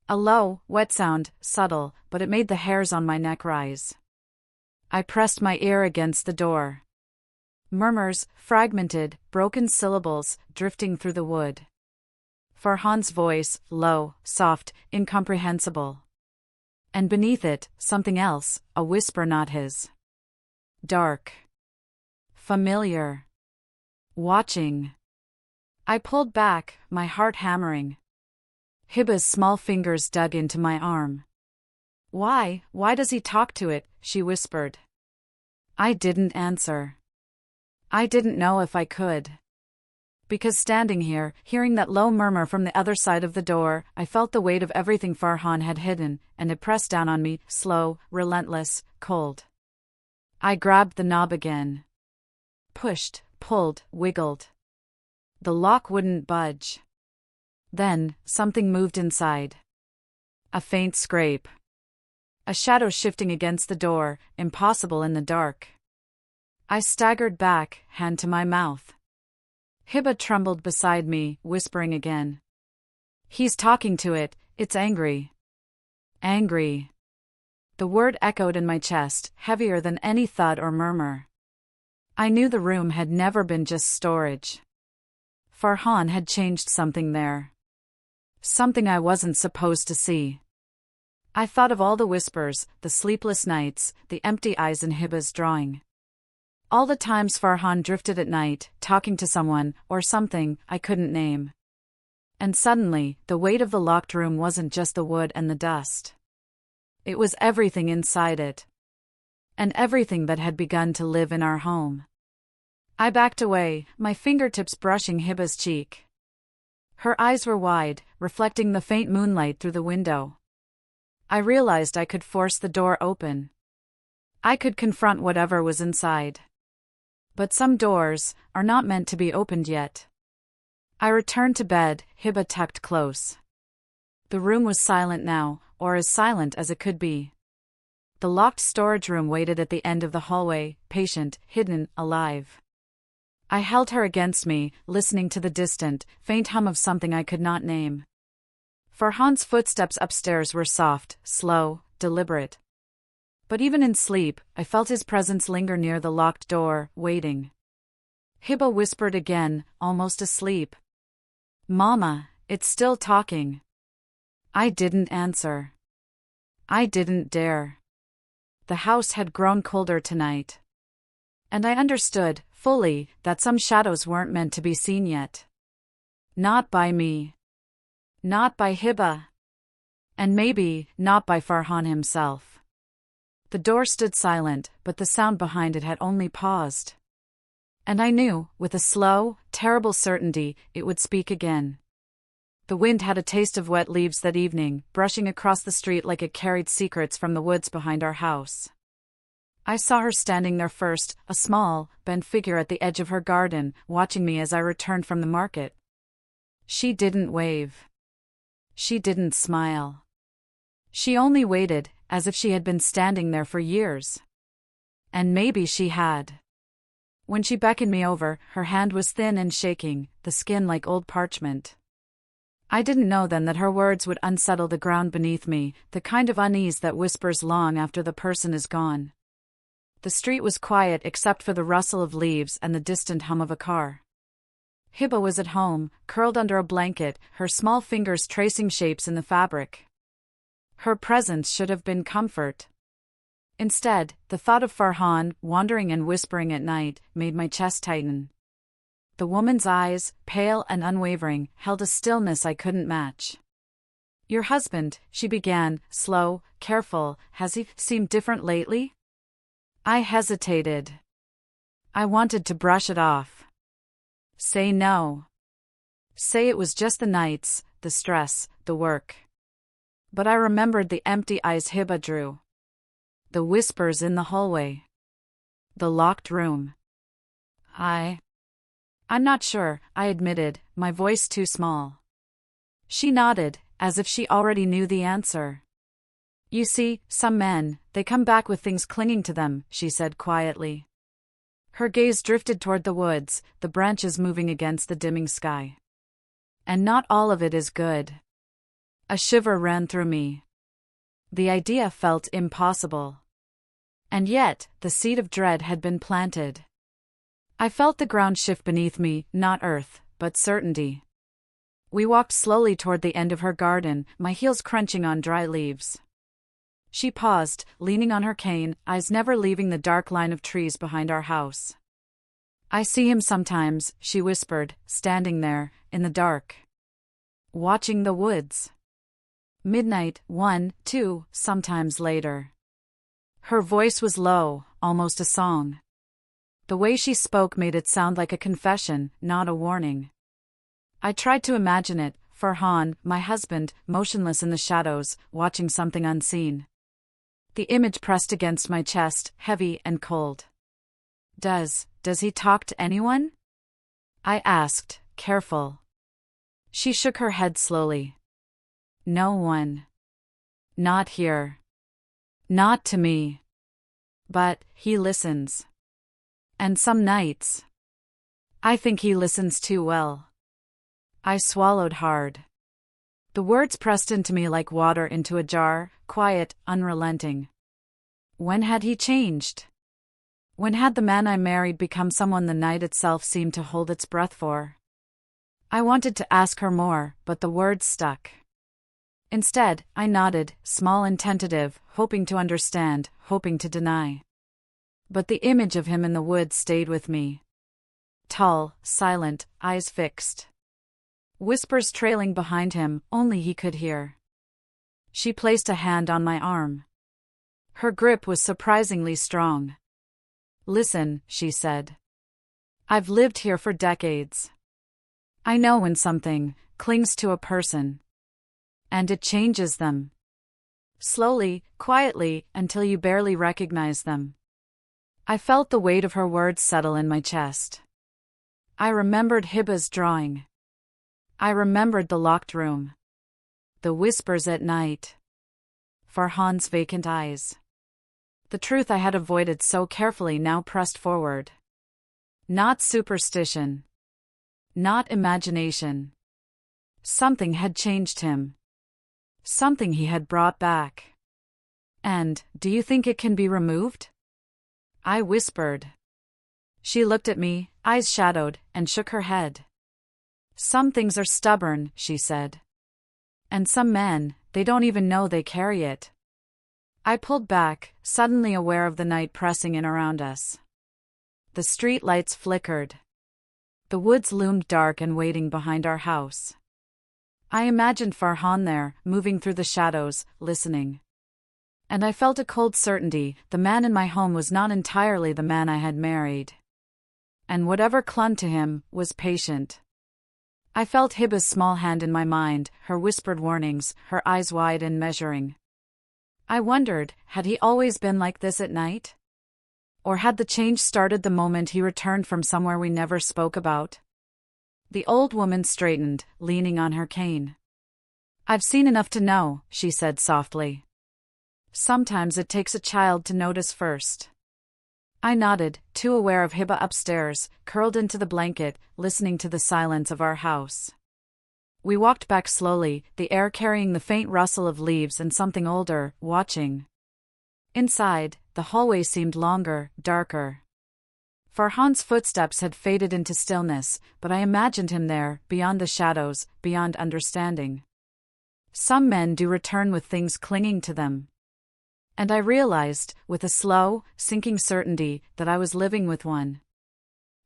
A low, wet sound, subtle, but it made the hairs on my neck rise. I pressed my ear against the door. Murmurs, fragmented, broken syllables, drifting through the wood. Farhan's voice, low, soft, incomprehensible. And beneath it, something else, a whisper not his. Dark. Familiar. Watching. I pulled back, my heart hammering. Hiba's small fingers dug into my arm. Why does he talk to it?" she whispered. I didn't answer. I didn't know if I could. Because standing here, hearing that low murmur from the other side of the door, I felt the weight of everything Farhan had hidden, and it pressed down on me, slow, relentless, cold. I grabbed the knob again. Pushed, pulled, wiggled. The lock wouldn't budge. Then, something moved inside. A faint scrape. A shadow shifting against the door, impossible in the dark. I staggered back, hand to my mouth. Hiba trembled beside me, whispering again. He's talking to it, it's angry. Angry. The word echoed in my chest, heavier than any thud or murmur. I knew the room had never been just storage. Farhan had changed something there. Something I wasn't supposed to see. I thought of all the whispers, the sleepless nights, the empty eyes in Hiba's drawing. All the times Farhan drifted at night, talking to someone, or something, I couldn't name. And suddenly, the weight of the locked room wasn't just the wood and the dust. It was everything inside it. And everything that had begun to live in our home. I backed away, my fingertips brushing Hiba's cheek. Her eyes were wide, reflecting the faint moonlight through the window. I realized I could force the door open. I could confront whatever was inside. But some doors are not meant to be opened yet. I returned to bed, Hiba tucked close. The room was silent now, or as silent as it could be. The locked storage room waited at the end of the hallway, patient, hidden, alive. I held her against me, listening to the distant, faint hum of something I could not name. Farhan's footsteps upstairs were soft, slow, deliberate. But even in sleep, I felt his presence linger near the locked door, waiting. Hiba whispered again, almost asleep. "Mama, it's still talking." I didn't answer. I didn't dare. The house had grown colder tonight. And I understood, fully, that some shadows weren't meant to be seen yet. Not by me. Not by Hiba. And maybe, not by Farhan himself. The door stood silent, but the sound behind it had only paused. And I knew, with a slow, terrible certainty, it would speak again. The wind had a taste of wet leaves that evening, brushing across the street like it carried secrets from the woods behind our house. I saw her standing there first, a small, bent figure at the edge of her garden, watching me as I returned from the market. She didn't wave. She didn't smile. She only waited, as if she had been standing there for years. And maybe she had. When she beckoned me over, her hand was thin and shaking, the skin like old parchment. I didn't know then that her words would unsettle the ground beneath me, the kind of unease that whispers long after the person is gone. The street was quiet except for the rustle of leaves and the distant hum of a car. Hiba was at home, curled under a blanket, her small fingers tracing shapes in the fabric. Her presence should have been comfort. Instead, the thought of Farhan, wandering and whispering at night, made my chest tighten. The woman's eyes, pale and unwavering, held a stillness I couldn't match. "Your husband," she began, slow, careful, "has he seemed different lately?" I hesitated. I wanted to brush it off. Say no. Say it was just the nights, the stress, the work. But I remembered the empty eyes Hiba drew. The whispers in the hallway. The locked room. I'm not sure, I admitted, my voice too small. She nodded, as if she already knew the answer. "You see, some men, they come back with things clinging to them," she said quietly. Her gaze drifted toward the woods, the branches moving against the dimming sky. And not all of it is good. A shiver ran through me. The idea felt impossible. And yet, the seed of dread had been planted. I felt the ground shift beneath me, not earth, but certainty. We walked slowly toward the end of her garden, my heels crunching on dry leaves. She paused, leaning on her cane, eyes never leaving the dark line of trees behind our house. I see him sometimes, she whispered, standing there, in the dark. Watching the woods. Midnight, 1, 2, sometimes later. Her voice was low, almost a song. The way she spoke made it sound like a confession, not a warning. I tried to imagine it, Farhan, my husband, motionless in the shadows, watching something unseen. The image pressed against my chest, heavy and cold. Does he talk to anyone? I asked, careful. She shook her head slowly. No one. Not here. Not to me. But he listens. And some nights. I think he listens too well. I swallowed hard. The words pressed into me like water into a jar, quiet, unrelenting. When had he changed? When had the man I married become someone the night itself seemed to hold its breath for? I wanted to ask her more, but the words stuck. Instead, I nodded, small and tentative, hoping to understand, hoping to deny. But the image of him in the woods stayed with me. Tall, silent, eyes fixed. Whispers trailing behind him, only he could hear. She placed a hand on my arm. Her grip was surprisingly strong. Listen, she said. I've lived here for decades. I know when something clings to a person. And it changes them. Slowly, quietly, until you barely recognize them. I felt the weight of her words settle in my chest. I remembered Hiba's drawing. I remembered the locked room. The whispers at night. Farhan's vacant eyes. The truth I had avoided so carefully now pressed forward. Not superstition. Not imagination. Something had changed him. Something he had brought back. And, do you think it can be removed? I whispered. She looked at me, eyes shadowed, and shook her head. Some things are stubborn, she said. And some men, they don't even know they carry it. I pulled back, suddenly aware of the night pressing in around us. The street lights flickered. The woods loomed dark and waiting behind our house. I imagined Farhan there, moving through the shadows, listening. And I felt a cold certainty, the man in my home was not entirely the man I had married. And whatever clung to him, was patient. I felt Hiba's small hand in my mind, her whispered warnings, her eyes wide and measuring. I wondered, had he always been like this at night? Or had the change started the moment he returned from somewhere we never spoke about? The old woman straightened, leaning on her cane. I've seen enough to know, she said softly. Sometimes it takes a child to notice first. I nodded, too aware of Hiba upstairs, curled into the blanket, listening to the silence of our house. We walked back slowly, the air carrying the faint rustle of leaves and something older, watching. Inside, the hallway seemed longer, darker. Farhan's footsteps had faded into stillness, but I imagined him there, beyond the shadows, beyond understanding. Some men do return with things clinging to them. And I realized, with a slow, sinking certainty, that I was living with one.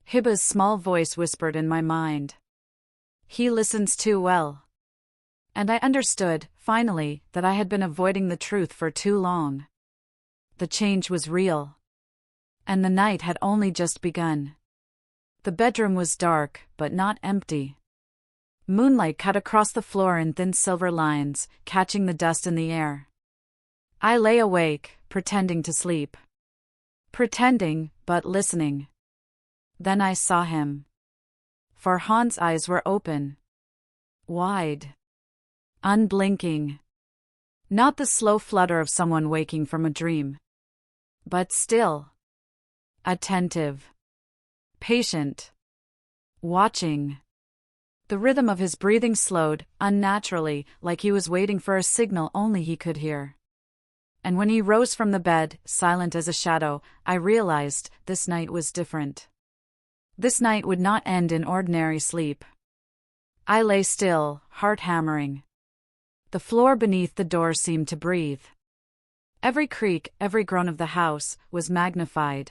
Hiba's small voice whispered in my mind. He listens too well. And I understood, finally, that I had been avoiding the truth for too long. The change was real. And the night had only just begun. The bedroom was dark, but not empty. Moonlight cut across the floor in thin silver lines, catching the dust in the air. I lay awake, pretending to sleep. Pretending, but listening. Then I saw him. Farhan's eyes were open. Wide. Unblinking. Not the slow flutter of someone waking from a dream. But still. Attentive. Patient. Watching. The rhythm of his breathing slowed, unnaturally, like he was waiting for a signal only he could hear. And when he rose from the bed, silent as a shadow, I realized this night was different. This night would not end in ordinary sleep. I lay still, heart hammering. The floor beneath the door seemed to breathe. Every creak, every groan of the house, was magnified.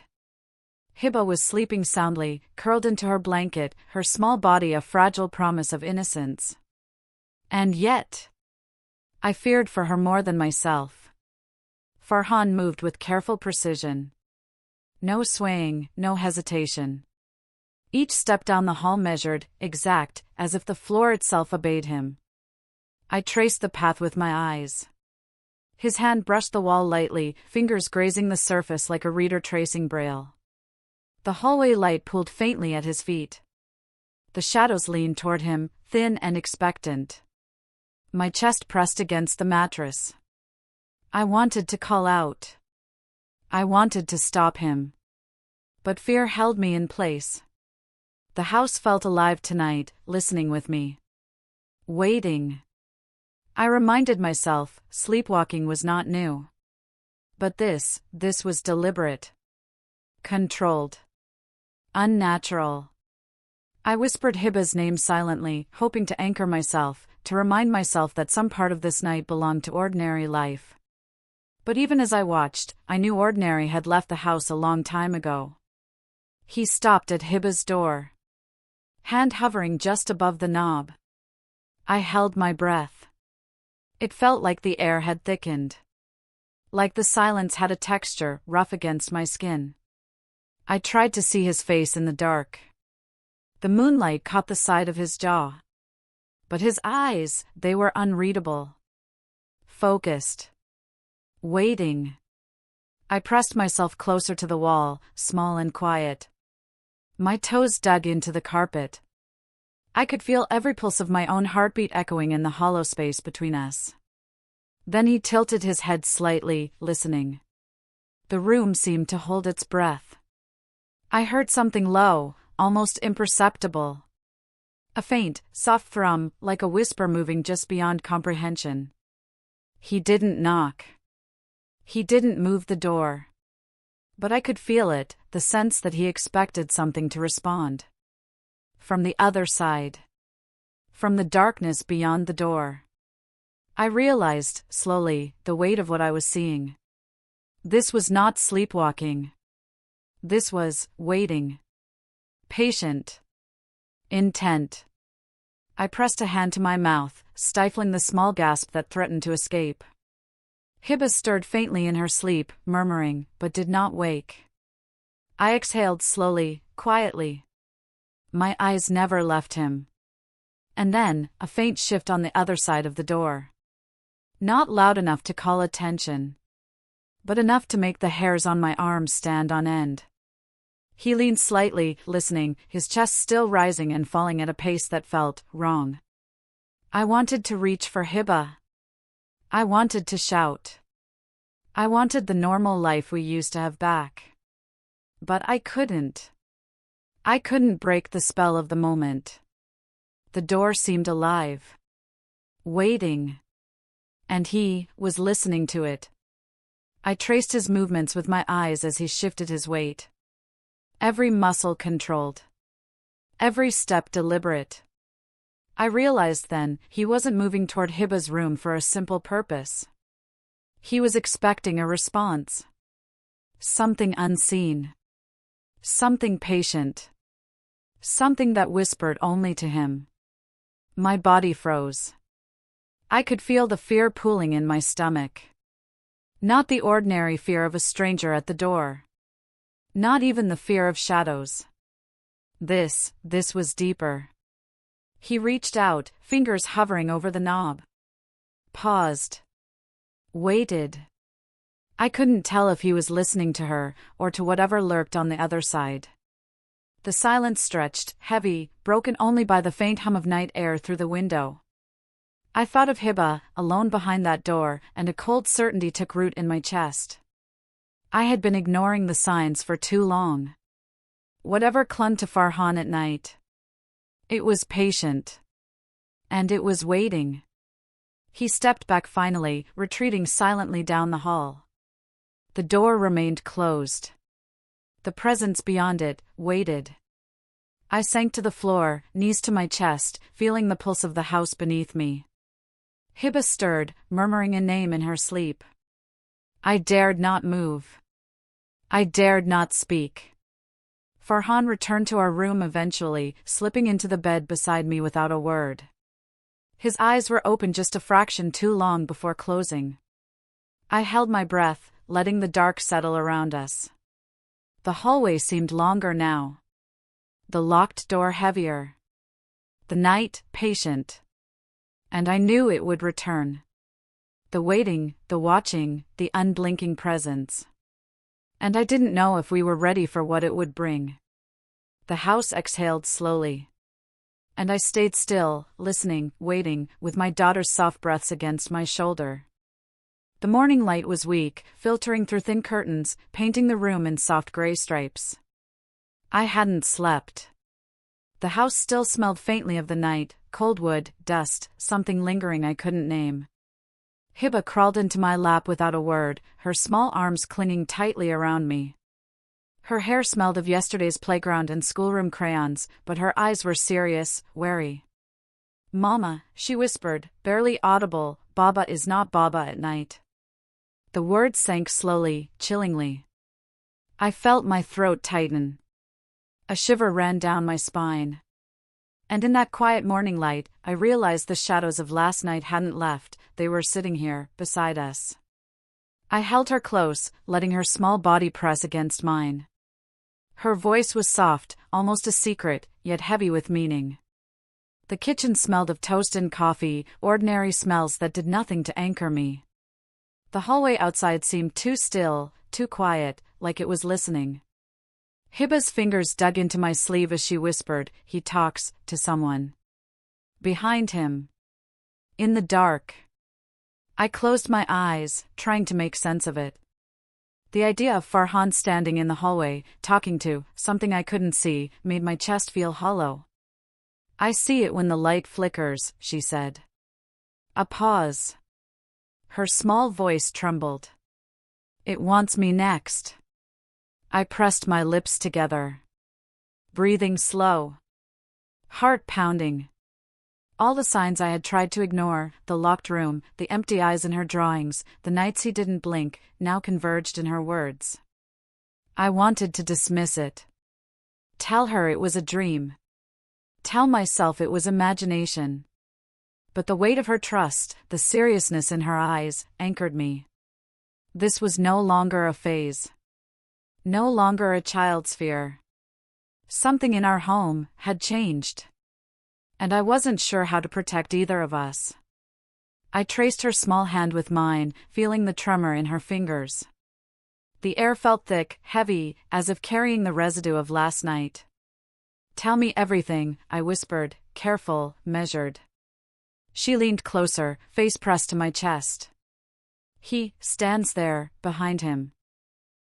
Hiba was sleeping soundly, curled into her blanket, her small body a fragile promise of innocence. And yet, I feared for her more than myself. Farhan moved with careful precision. No swaying, no hesitation. Each step down the hall measured, exact, as if the floor itself obeyed him. I traced the path with my eyes. His hand brushed the wall lightly, fingers grazing the surface like a reader tracing braille. The hallway light pooled faintly at his feet. The shadows leaned toward him, thin and expectant. My chest pressed against the mattress. I wanted to call out. I wanted to stop him. But fear held me in place. The house felt alive tonight, listening with me. Waiting. I reminded myself, sleepwalking was not new. But this was deliberate. Controlled. Unnatural. I whispered Hiba's name silently, hoping to anchor myself, to remind myself that some part of this night belonged to ordinary life. But even as I watched, I knew ordinary had left the house a long time ago. He stopped at Hiba's door. Hand hovering just above the knob. I held my breath. It felt like the air had thickened. Like the silence had a texture, rough against my skin. I tried to see his face in the dark. The moonlight caught the side of his jaw. But his eyes, they were unreadable. Focused. Waiting. I pressed myself closer to the wall, small and quiet. My toes dug into the carpet. I could feel every pulse of my own heartbeat echoing in the hollow space between us. Then he tilted his head slightly, listening. The room seemed to hold its breath. I heard something low, almost imperceptible. A faint, soft thrum, like a whisper moving just beyond comprehension. He didn't knock. He didn't move the door. But I could feel it, the sense that he expected something to respond. From the other side. From the darkness beyond the door. I realized, slowly, the weight of what I was seeing. This was not sleepwalking. This was waiting. Patient. Intent. I pressed a hand to my mouth, stifling the small gasp that threatened to escape. Hiba stirred faintly in her sleep, murmuring, but did not wake. I exhaled slowly, quietly. My eyes never left him. And then, a faint shift on the other side of the door. Not loud enough to call attention, but enough to make the hairs on my arms stand on end. He leaned slightly, listening, his chest still rising and falling at a pace that felt wrong. I wanted to reach for Hiba. I wanted to shout. I wanted the normal life we used to have back. But I couldn't. I couldn't break the spell of the moment. The door seemed alive. Waiting. And he was listening to it. I traced his movements with my eyes as he shifted his weight. Every muscle controlled. Every step deliberate. I realized then, he wasn't moving toward Hiba's room for a simple purpose. He was expecting a response. Something unseen. Something patient. Something that whispered only to him. My body froze. I could feel the fear pooling in my stomach. Not the ordinary fear of a stranger at the door. Not even the fear of shadows. This was deeper. He reached out, fingers hovering over the knob. Paused. Waited. I couldn't tell if he was listening to her, or to whatever lurked on the other side. The silence stretched, heavy, broken only by the faint hum of night air through the window. I thought of Hiba, alone behind that door, and a cold certainty took root in my chest. I had been ignoring the signs for too long. Whatever clung to Farhan at night. It was patient. And it was waiting. He stepped back finally, retreating silently down the hall. The door remained closed. The presence beyond it waited. I sank to the floor, knees to my chest, feeling the pulse of the house beneath me. Hiba stirred, murmuring a name in her sleep. I dared not move. I dared not speak. Farhan returned to our room eventually, slipping into the bed beside me without a word. His eyes were open just a fraction too long before closing. I held my breath, letting the dark settle around us. The hallway seemed longer now. The locked door heavier. The night patient. And I knew it would return. The waiting, the watching, the unblinking presence. And I didn't know if we were ready for what it would bring. The house exhaled slowly. And I stayed still, listening, waiting, with my daughter's soft breaths against my shoulder. The morning light was weak, filtering through thin curtains, painting the room in soft gray stripes. I hadn't slept. The house still smelled faintly of the night, cold wood, dust, something lingering I couldn't name. Hiba crawled into my lap without a word, her small arms clinging tightly around me. Her hair smelled of yesterday's playground and schoolroom crayons, but her eyes were serious, wary. "Mama," she whispered, barely audible, "Baba is not Baba at night." The words sank slowly, chillingly. I felt my throat tighten. A shiver ran down my spine. And in that quiet morning light, I realized the shadows of last night hadn't left, they were sitting here, beside us. I held her close, letting her small body press against mine. Her voice was soft, almost a secret, yet heavy with meaning. The kitchen smelled of toast and coffee, ordinary smells that did nothing to anchor me. The hallway outside seemed too still, too quiet, like it was listening. Hiba's fingers dug into my sleeve as she whispered, "He talks to someone. Behind him. In the dark." I closed my eyes, trying to make sense of it. The idea of Farhan standing in the hallway, talking to something I couldn't see, made my chest feel hollow. "I see it when the light flickers," she said. A pause. Her small voice trembled. "It wants me next." I pressed my lips together. Breathing slow. Heart pounding. All the signs I had tried to ignore, the locked room, the empty eyes in her drawings, the nights he didn't blink, now converged in her words. I wanted to dismiss it. Tell her it was a dream. Tell myself it was imagination. But the weight of her trust, the seriousness in her eyes, anchored me. This was no longer a phase. No longer a child's fear. Something in our home had changed. And I wasn't sure how to protect either of us. I traced her small hand with mine, feeling the tremor in her fingers. The air felt thick, heavy, as if carrying the residue of last night. "Tell me everything," I whispered, careful, measured. She leaned closer, face pressed to my chest. "He stands there, behind him.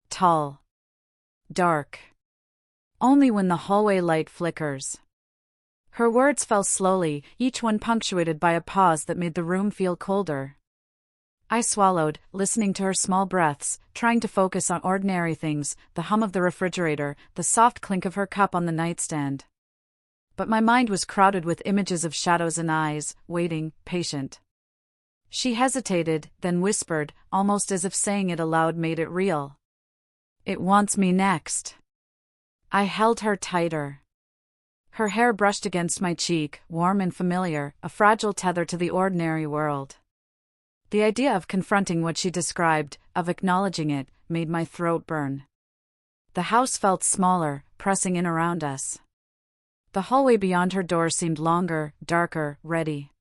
Tall. Dark. Only when the hallway light flickers." Her words fell slowly, each one punctuated by a pause that made the room feel colder. I swallowed, listening to her small breaths, trying to focus on ordinary things, the hum of the refrigerator, the soft clink of her cup on the nightstand. But my mind was crowded with images of shadows and eyes, waiting, patient. She hesitated, then whispered, almost as if saying it aloud made it real. "It wants me next." I held her tighter. Her hair brushed against my cheek, warm and familiar, a fragile tether to the ordinary world. The idea of confronting what she described, of acknowledging it, made my throat burn. The house felt smaller, pressing in around us. The hallway beyond her door seemed longer, darker, ready.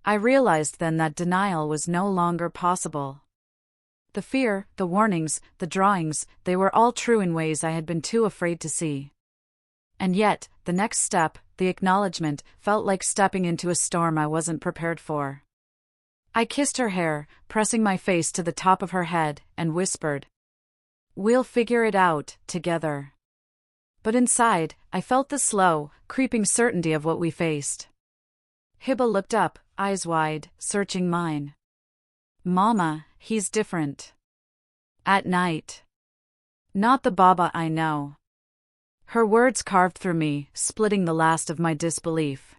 I realized then that denial was no longer possible. The fear, the warnings, the drawings, they were all true in ways I had been too afraid to see. And yet, the next step, the acknowledgement, felt like stepping into a storm I wasn't prepared for. I kissed her hair, pressing my face to the top of her head, and whispered, "We'll figure it out, together." But inside, I felt the slow, creeping certainty of what we faced. Hiba looked up, eyes wide, searching mine. Mama, he's different. At night. Not the Baba I know. Her words carved through me, splitting the last of my disbelief.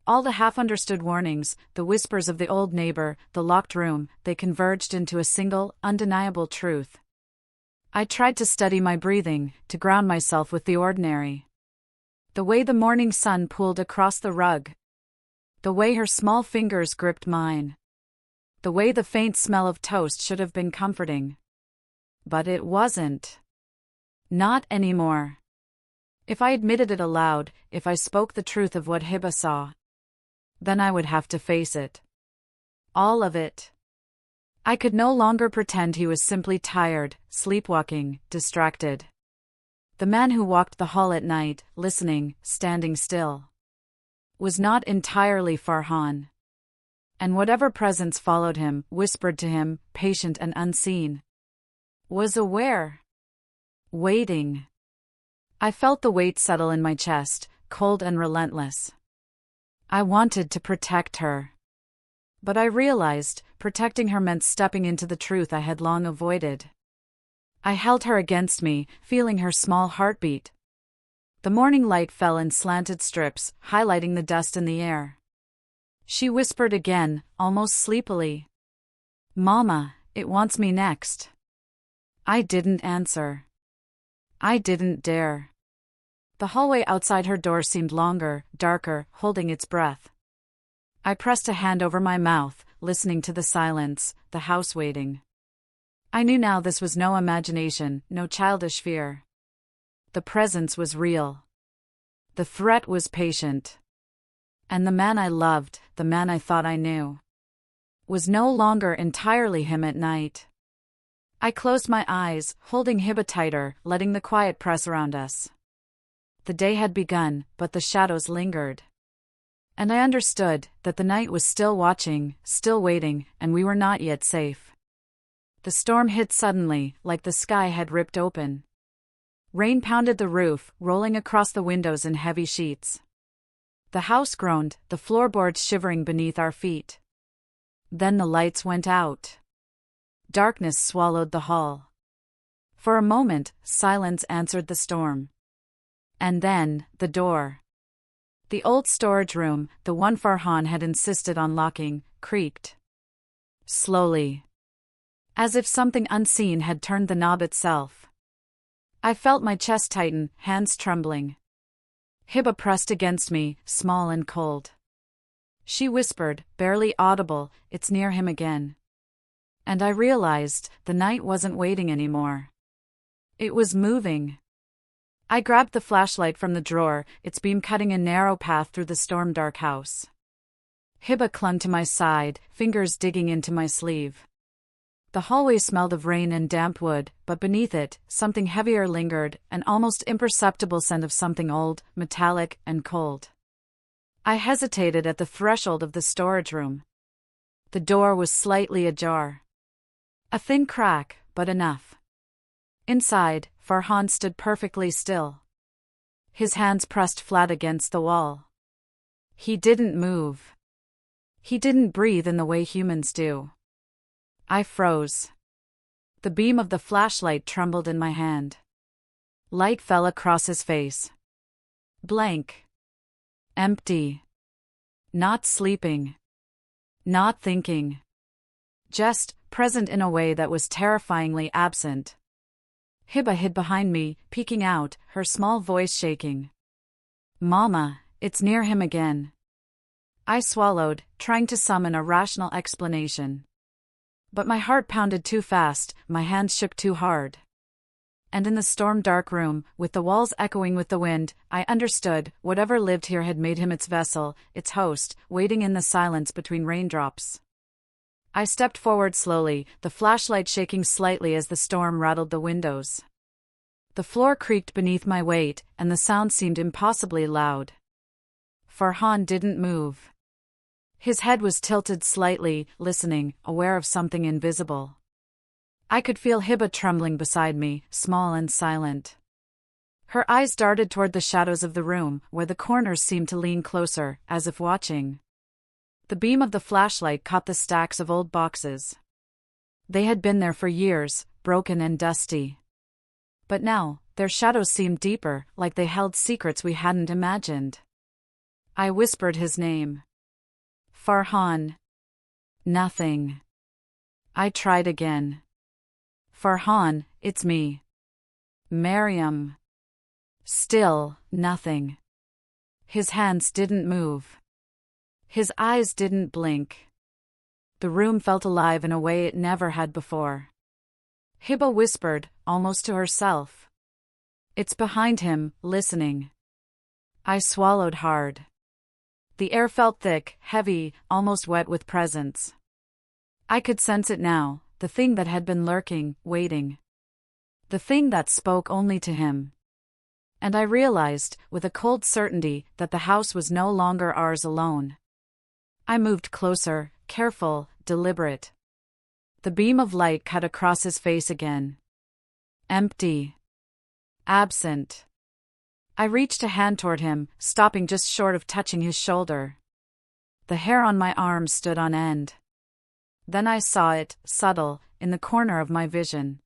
All the half-understood warnings, the whispers of the old neighbor, the locked room, they converged into a single, undeniable truth. I tried to steady my breathing, to ground myself with the ordinary. The way the morning sun pooled across the rug. The way her small fingers gripped mine. The way the faint smell of toast should have been comforting. But it wasn't. Not anymore. If I admitted it aloud, if I spoke the truth of what Hiba saw, then I would have to face it. All of it. I could no longer pretend he was simply tired, sleepwalking, distracted. The man who walked the hall at night, listening, standing still, was not entirely Farhan. And whatever presence followed him, whispered to him, patient and unseen, was aware. Waiting. I felt the weight settle in my chest, cold and relentless. I wanted to protect her. But I realized, protecting her meant stepping into the truth I had long avoided. I held her against me, feeling her small heartbeat. The morning light fell in slanted strips, highlighting the dust in the air. She whispered again, almost sleepily. Mama, it wants me next. I didn't answer. I didn't dare. The hallway outside her door seemed longer, darker, holding its breath. I pressed a hand over my mouth, listening to the silence, the house waiting. I knew now this was no imagination, no childish fear. The presence was real. The threat was patient. And the man I loved, the man I thought I knew, was no longer entirely him at night. I closed my eyes, holding Hiba tighter, letting the quiet press around us. The day had begun, but the shadows lingered. And I understood that the night was still watching, still waiting, and we were not yet safe. The storm hit suddenly, like the sky had ripped open. Rain pounded the roof, rolling across the windows in heavy sheets. The house groaned, the floorboards shivering beneath our feet. Then the lights went out. Darkness swallowed the hall. For a moment, silence answered the storm. And then, the door. The old storage room, the one Farhan had insisted on locking, creaked. Slowly. As if something unseen had turned the knob itself. I felt my chest tighten, hands trembling. Hiba pressed against me, small and cold. She whispered, barely audible, "It's near him again." And I realized, the night wasn't waiting anymore. It was moving. I grabbed the flashlight from the drawer, its beam cutting a narrow path through the storm-dark house. Hiba clung to my side, fingers digging into my sleeve. The hallway smelled of rain and damp wood, but beneath it, something heavier lingered, an almost imperceptible scent of something old, metallic, and cold. I hesitated at the threshold of the storage room. The door was slightly ajar. A thin crack, but enough. Inside, Farhan stood perfectly still. His hands pressed flat against the wall. He didn't move. He didn't breathe in the way humans do. I froze. The beam of the flashlight trembled in my hand. Light fell across his face. Blank. Empty. Not sleeping. Not thinking. Just present in a way that was terrifyingly absent. Hiba hid behind me, peeking out, her small voice shaking. "Mama, it's near him again." I swallowed, trying to summon a rational explanation. But my heart pounded too fast, my hands shook too hard. And in the storm-dark room, with the walls echoing with the wind, I understood, whatever lived here had made him its vessel, its host, waiting in the silence between raindrops. I stepped forward slowly, the flashlight shaking slightly as the storm rattled the windows. The floor creaked beneath my weight, and the sound seemed impossibly loud. Farhan didn't move. His head was tilted slightly, listening, aware of something invisible. I could feel Hiba trembling beside me, small and silent. Her eyes darted toward the shadows of the room, where the corners seemed to lean closer, as if watching. The beam of the flashlight caught the stacks of old boxes. They had been there for years, broken and dusty. But now, their shadows seemed deeper, like they held secrets we hadn't imagined. I whispered his name. Farhan. Nothing. I tried again. Farhan, it's me. Mariam. Still, nothing. His hands didn't move. His eyes didn't blink. The room felt alive in a way it never had before. Hiba whispered, almost to herself. It's behind him, listening. I swallowed hard. The air felt thick, heavy, almost wet with presence. I could sense it now, the thing that had been lurking, waiting. The thing that spoke only to him. And I realized, with a cold certainty, that the house was no longer ours alone. I moved closer, careful, deliberate. The beam of light cut across his face again. Empty. Absent. I reached a hand toward him, stopping just short of touching his shoulder. The hair on my arm stood on end. Then I saw it, subtle, in the corner of my vision.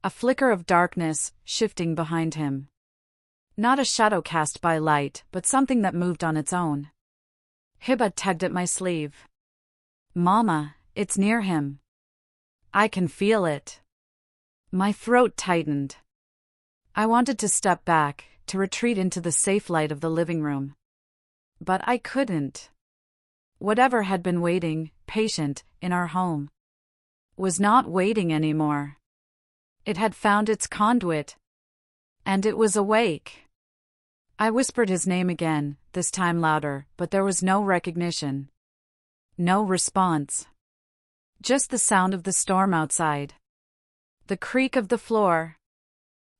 A flicker of darkness, shifting behind him. Not a shadow cast by light, but something that moved on its own. Hiba tugged at my sleeve. Mama, it's near him. I can feel it. My throat tightened. I wanted to step back, to retreat into the safe light of the living room. But I couldn't. Whatever had been waiting, patient, in our home, was not waiting anymore. It had found its conduit. And it was awake. I whispered his name again, this time louder, but there was no recognition. No response. Just the sound of the storm outside. The creak of the floor.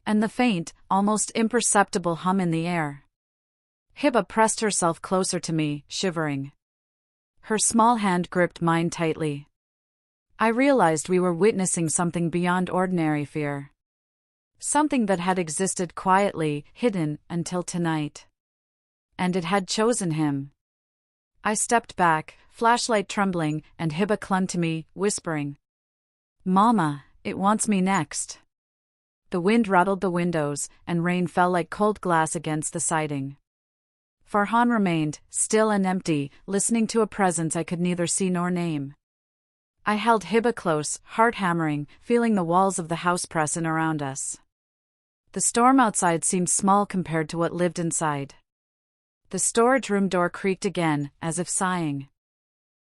And the faint, almost imperceptible hum in the air. Hiba pressed herself closer to me, shivering. Her small hand gripped mine tightly. I realized we were witnessing something beyond ordinary fear. Something that had existed quietly, hidden, until tonight. And it had chosen him. I stepped back, flashlight trembling, and Hiba clung to me, whispering. Mama, it wants me next. The wind rattled the windows, and rain fell like cold glass against the siding. Farhan remained, still and empty, listening to a presence I could neither see nor name. I held Hiba close, heart hammering, feeling the walls of the house press in around us. The storm outside seemed small compared to what lived inside. The storage room door creaked again, as if sighing.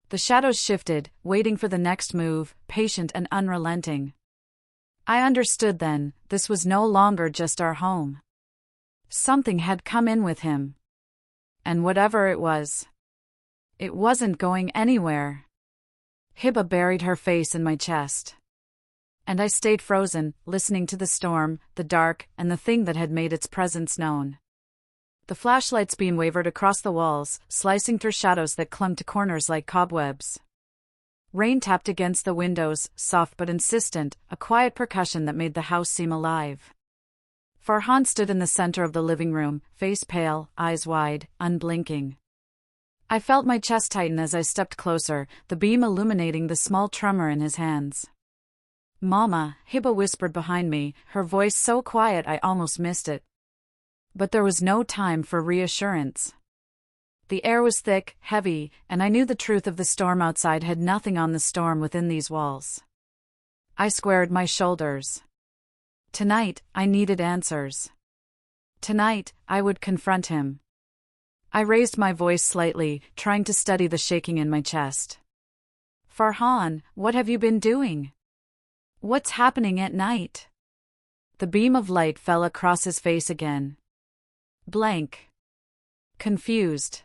The shadows shifted, waiting for the next move, patient and unrelenting. I understood then, this was no longer just our home. Something had come in with him. And whatever it wasn't going anywhere. Hiba buried her face in my chest. And I stayed frozen, listening to the storm, the dark, and the thing that had made its presence known. The flashlight's beam wavered across the walls, slicing through shadows that clung to corners like cobwebs. Rain tapped against the windows, soft but insistent, a quiet percussion that made the house seem alive. Farhan stood in the center of the living room, face pale, eyes wide, unblinking. I felt my chest tighten as I stepped closer, the beam illuminating the small tremor in his hands. Mama, Hiba whispered behind me, her voice so quiet I almost missed it. But there was no time for reassurance. The air was thick, heavy, and I knew the truth of the storm outside had nothing on the storm within these walls. I squared my shoulders. Tonight, I needed answers. Tonight, I would confront him. I raised my voice slightly, trying to steady the shaking in my chest. Farhan, what have you been doing? What's happening at night? The beam of light fell across his face again. Blank. Confused.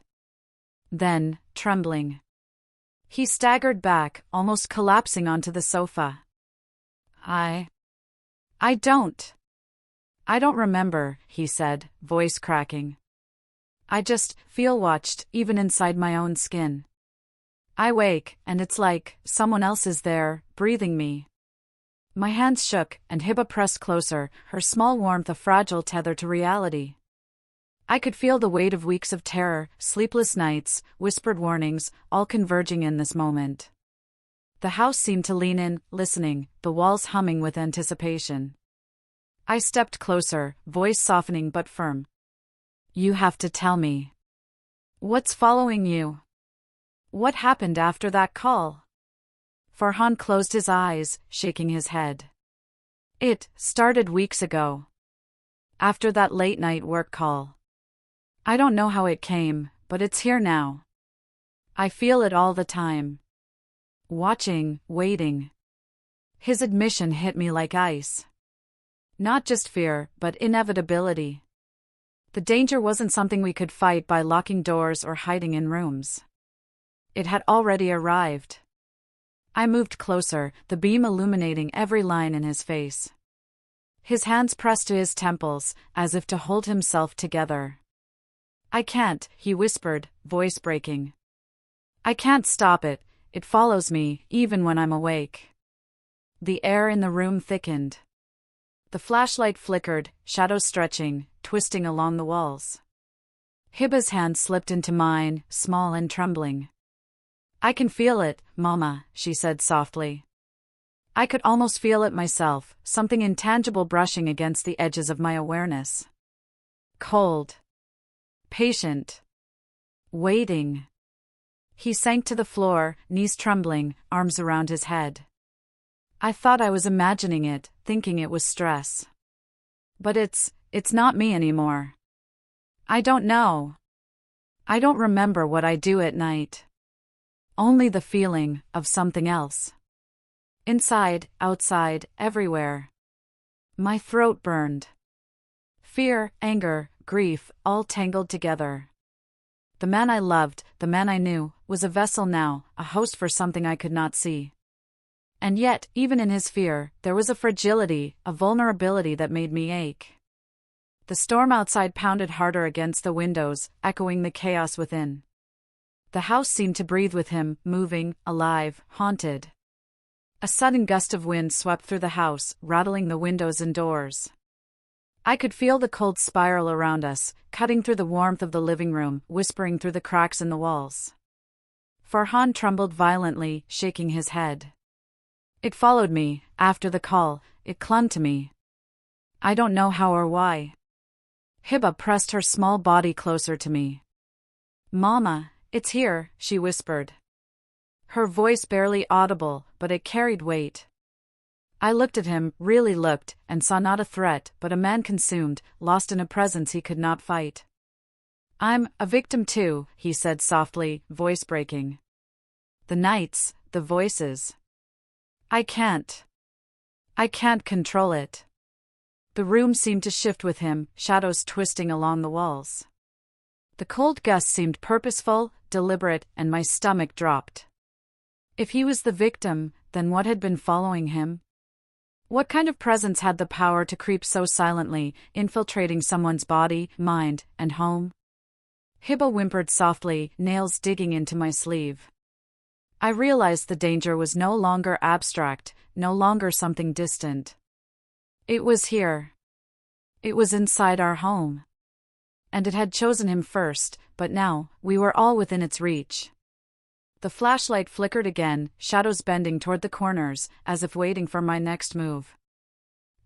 Then, trembling. He staggered back, almost collapsing onto the sofa. I don't remember, he said, voice cracking. I just feel watched, even inside my own skin. I wake, and it's like someone else is there, breathing me. My hands shook, and Hiba pressed closer, her small warmth a fragile tether to reality. I could feel the weight of weeks of terror, sleepless nights, whispered warnings, all converging in this moment. The house seemed to lean in, listening, the walls humming with anticipation. I stepped closer, voice softening but firm. You have to tell me. What's following you? What happened after that call? Farhan closed his eyes, shaking his head. It started weeks ago. After that late-night work call. I don't know how it came, but it's here now. I feel it all the time. Watching, waiting. His admission hit me like ice. Not just fear, but inevitability. The danger wasn't something we could fight by locking doors or hiding in rooms. It had already arrived. I moved closer, the beam illuminating every line in his face. His hands pressed to his temples, as if to hold himself together. I can't, he whispered, voice breaking. I can't stop it, it follows me, even when I'm awake. The air in the room thickened. The flashlight flickered, shadows stretching, twisting along the walls. Hiba's hand slipped into mine, small and trembling. I can feel it, Mama, she said softly. I could almost feel it myself, something intangible brushing against the edges of my awareness. Cold. Patient. Waiting. He sank to the floor, knees trembling, arms around his head. I thought I was imagining it, thinking it was stress. But it's not me anymore. I don't know. I don't remember what I do at night. Only the feeling of something else. Inside, outside, everywhere. My throat burned. Fear, anger, grief, all tangled together. The man I loved, the man I knew, was a vessel now, a host for something I could not see. And yet, even in his fear, there was a fragility, a vulnerability that made me ache. The storm outside pounded harder against the windows, echoing the chaos within. The house seemed to breathe with him, moving, alive, haunted. A sudden gust of wind swept through the house, rattling the windows and doors. I could feel the cold spiral around us, cutting through the warmth of the living room, whispering through the cracks in the walls. Farhan trembled violently, shaking his head. It followed me, after the call, it clung to me. I don't know how or why. Hiba pressed her small body closer to me. Mama, it's here, she whispered. Her voice barely audible, but it carried weight. I looked at him, really looked, and saw not a threat, but a man consumed, lost in a presence he could not fight. I'm a victim too, he said softly, voice breaking. The nights, the voices. I can't control it. The room seemed to shift with him, shadows twisting along the walls. The cold gust seemed purposeful, deliberate, and my stomach dropped. If he was the victim, then what had been following him? What kind of presence had the power to creep so silently, infiltrating someone's body, mind, and home? Hiba whimpered softly, nails digging into my sleeve. I realized the danger was no longer abstract, no longer something distant. It was here. It was inside our home. And it had chosen him first, but now, we were all within its reach. The flashlight flickered again, shadows bending toward the corners, as if waiting for my next move.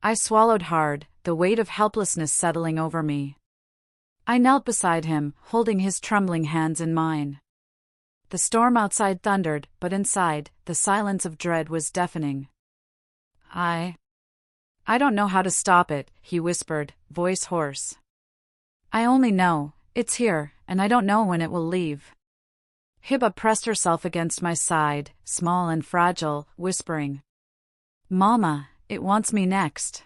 I swallowed hard, the weight of helplessness settling over me. I knelt beside him, holding his trembling hands in mine. The storm outside thundered, but inside, the silence of dread was deafening. I don't know how to stop it, he whispered, voice hoarse. I only know, it's here, and I don't know when it will leave. Hiba pressed herself against my side, small and fragile, whispering. Mama, it wants me next.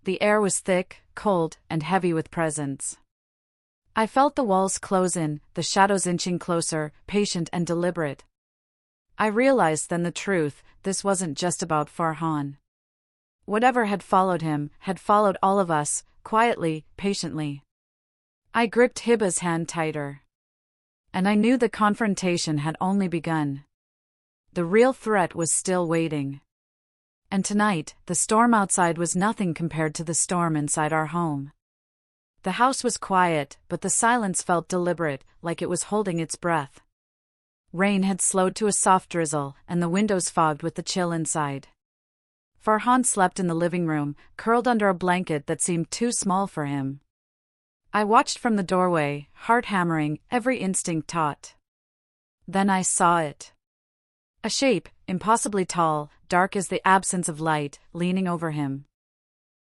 The air was thick, cold, and heavy with presence. I felt the walls close in, the shadows inching closer, patient and deliberate. I realized then the truth, this wasn't just about Farhan. Whatever had followed him, had followed all of us, quietly, patiently. I gripped Hiba's hand tighter. And I knew the confrontation had only begun. The real threat was still waiting. And tonight, the storm outside was nothing compared to the storm inside our home. The house was quiet, but the silence felt deliberate, like it was holding its breath. Rain had slowed to a soft drizzle, and the windows fogged with the chill inside. Farhan slept in the living room, curled under a blanket that seemed too small for him. I watched from the doorway, heart hammering, every instinct taut. Then I saw it. A shape, impossibly tall, dark as the absence of light, leaning over him.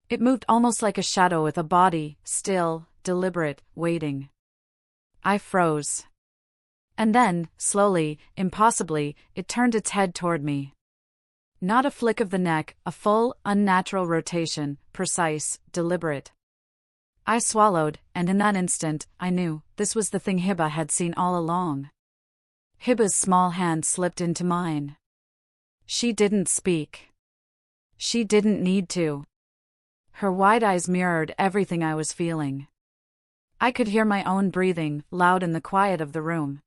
It moved almost like a shadow with a body, still, deliberate, waiting. I froze. And then, slowly, impossibly, it turned its head toward me. Not a flick of the neck, a full, unnatural rotation, precise, deliberate. I swallowed, and in that instant, I knew, this was the thing Hiba had seen all along. Hiba's small hand slipped into mine. She didn't speak. She didn't need to. Her wide eyes mirrored everything I was feeling. I could hear my own breathing, loud in the quiet of the room.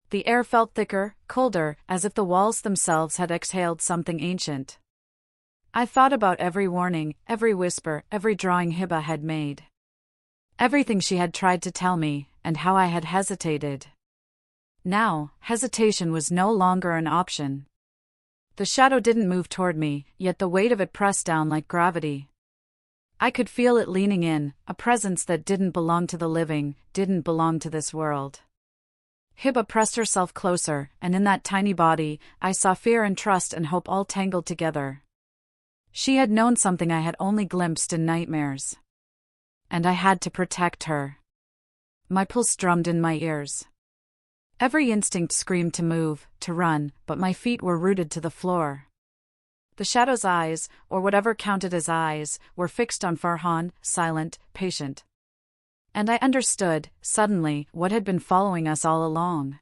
The air felt thicker, colder, as if the walls themselves had exhaled something ancient. I thought about every warning, every whisper, every drawing Hiba had made. Everything she had tried to tell me, and how I had hesitated. Now, hesitation was no longer an option. The shadow didn't move toward me, yet the weight of it pressed down like gravity. I could feel it leaning in, a presence that didn't belong to the living, didn't belong to this world. Hiba pressed herself closer, and in that tiny body, I saw fear and trust and hope all tangled together. She had known something I had only glimpsed in nightmares. And I had to protect her. My pulse drummed in my ears. Every instinct screamed to move, to run, but my feet were rooted to the floor. The shadow's eyes, or whatever counted as eyes, were fixed on Farhan, silent, patient. And I understood, suddenly, what had been following us all along.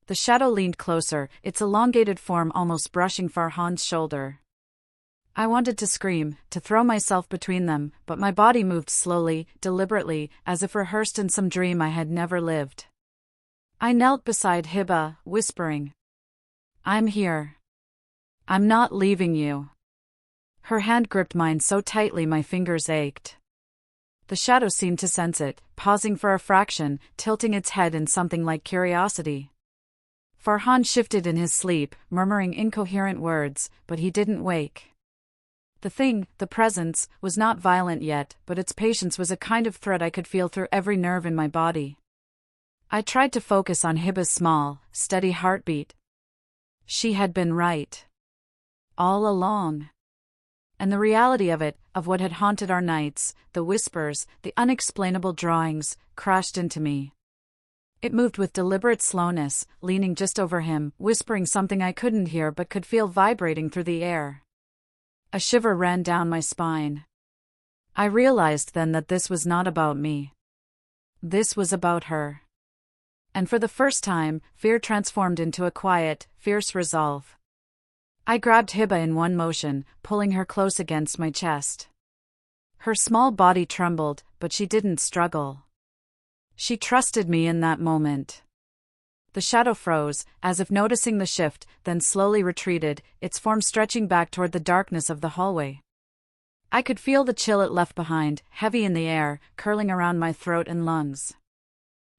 The shadow leaned closer, its elongated form almost brushing Farhan's shoulder. I wanted to scream, to throw myself between them, but my body moved slowly, deliberately, as if rehearsed in some dream I had never lived. I knelt beside Hiba, whispering, "I'm here. I'm not leaving you." Her hand gripped mine so tightly my fingers ached. The shadow seemed to sense it, pausing for a fraction, tilting its head in something like curiosity. Farhan shifted in his sleep, murmuring incoherent words, but he didn't wake. The thing, the presence, was not violent yet, but its patience was a kind of threat I could feel through every nerve in my body. I tried to focus on Hiba's small, steady heartbeat. She had been right. All along. And the reality of it, of what had haunted our nights, the whispers, the unexplainable drawings, crashed into me. It moved with deliberate slowness, leaning just over him, whispering something I couldn't hear but could feel vibrating through the air. A shiver ran down my spine. I realized then that this was not about me. This was about her. And for the first time, fear transformed into a quiet, fierce resolve. I grabbed Hiba in one motion, pulling her close against my chest. Her small body trembled, but she didn't struggle. She trusted me in that moment. The shadow froze, as if noticing the shift, then slowly retreated, its form stretching back toward the darkness of the hallway. I could feel the chill it left behind, heavy in the air, curling around my throat and lungs.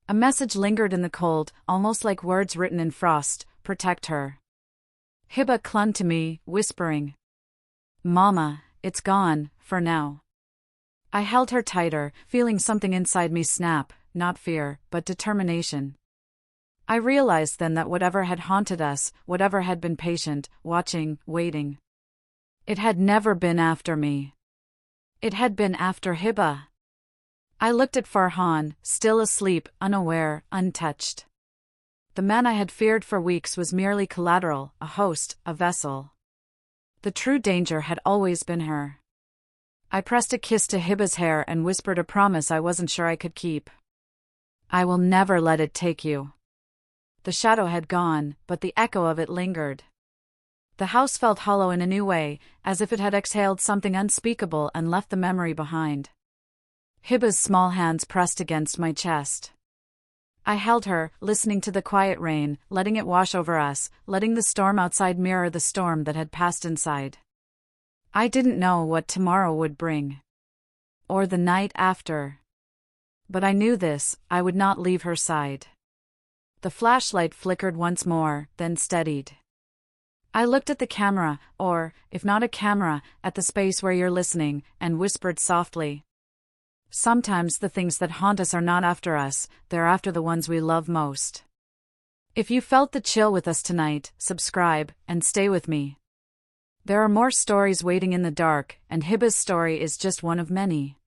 A message lingered in the cold, almost like words written in frost, "Protect her." Hiba clung to me, whispering, "Mama, it's gone, for now." I held her tighter, feeling something inside me snap, not fear, but determination. I realized then that whatever had haunted us, whatever had been patient, watching, waiting, it had never been after me. It had been after Hiba. I looked at Farhan, still asleep, unaware, untouched. The man I had feared for weeks was merely collateral, a host, a vessel. The true danger had always been her. I pressed a kiss to Hiba's hair and whispered a promise I wasn't sure I could keep. "I will never let it take you." The shadow had gone, but the echo of it lingered. The house felt hollow in a new way, as if it had exhaled something unspeakable and left the memory behind. Hiba's small hands pressed against my chest. I held her, listening to the quiet rain, letting it wash over us, letting the storm outside mirror the storm that had passed inside. I didn't know what tomorrow would bring. Or the night after. But I knew this, I would not leave her side. The flashlight flickered once more, then steadied. I looked at the camera, or, if not a camera, at the space where you're listening, and whispered softly. Sometimes the things that haunt us are not after us, they're after the ones we love most. If you felt the chill with us tonight, subscribe, and stay with me. There are more stories waiting in the dark, and Hiba's story is just one of many.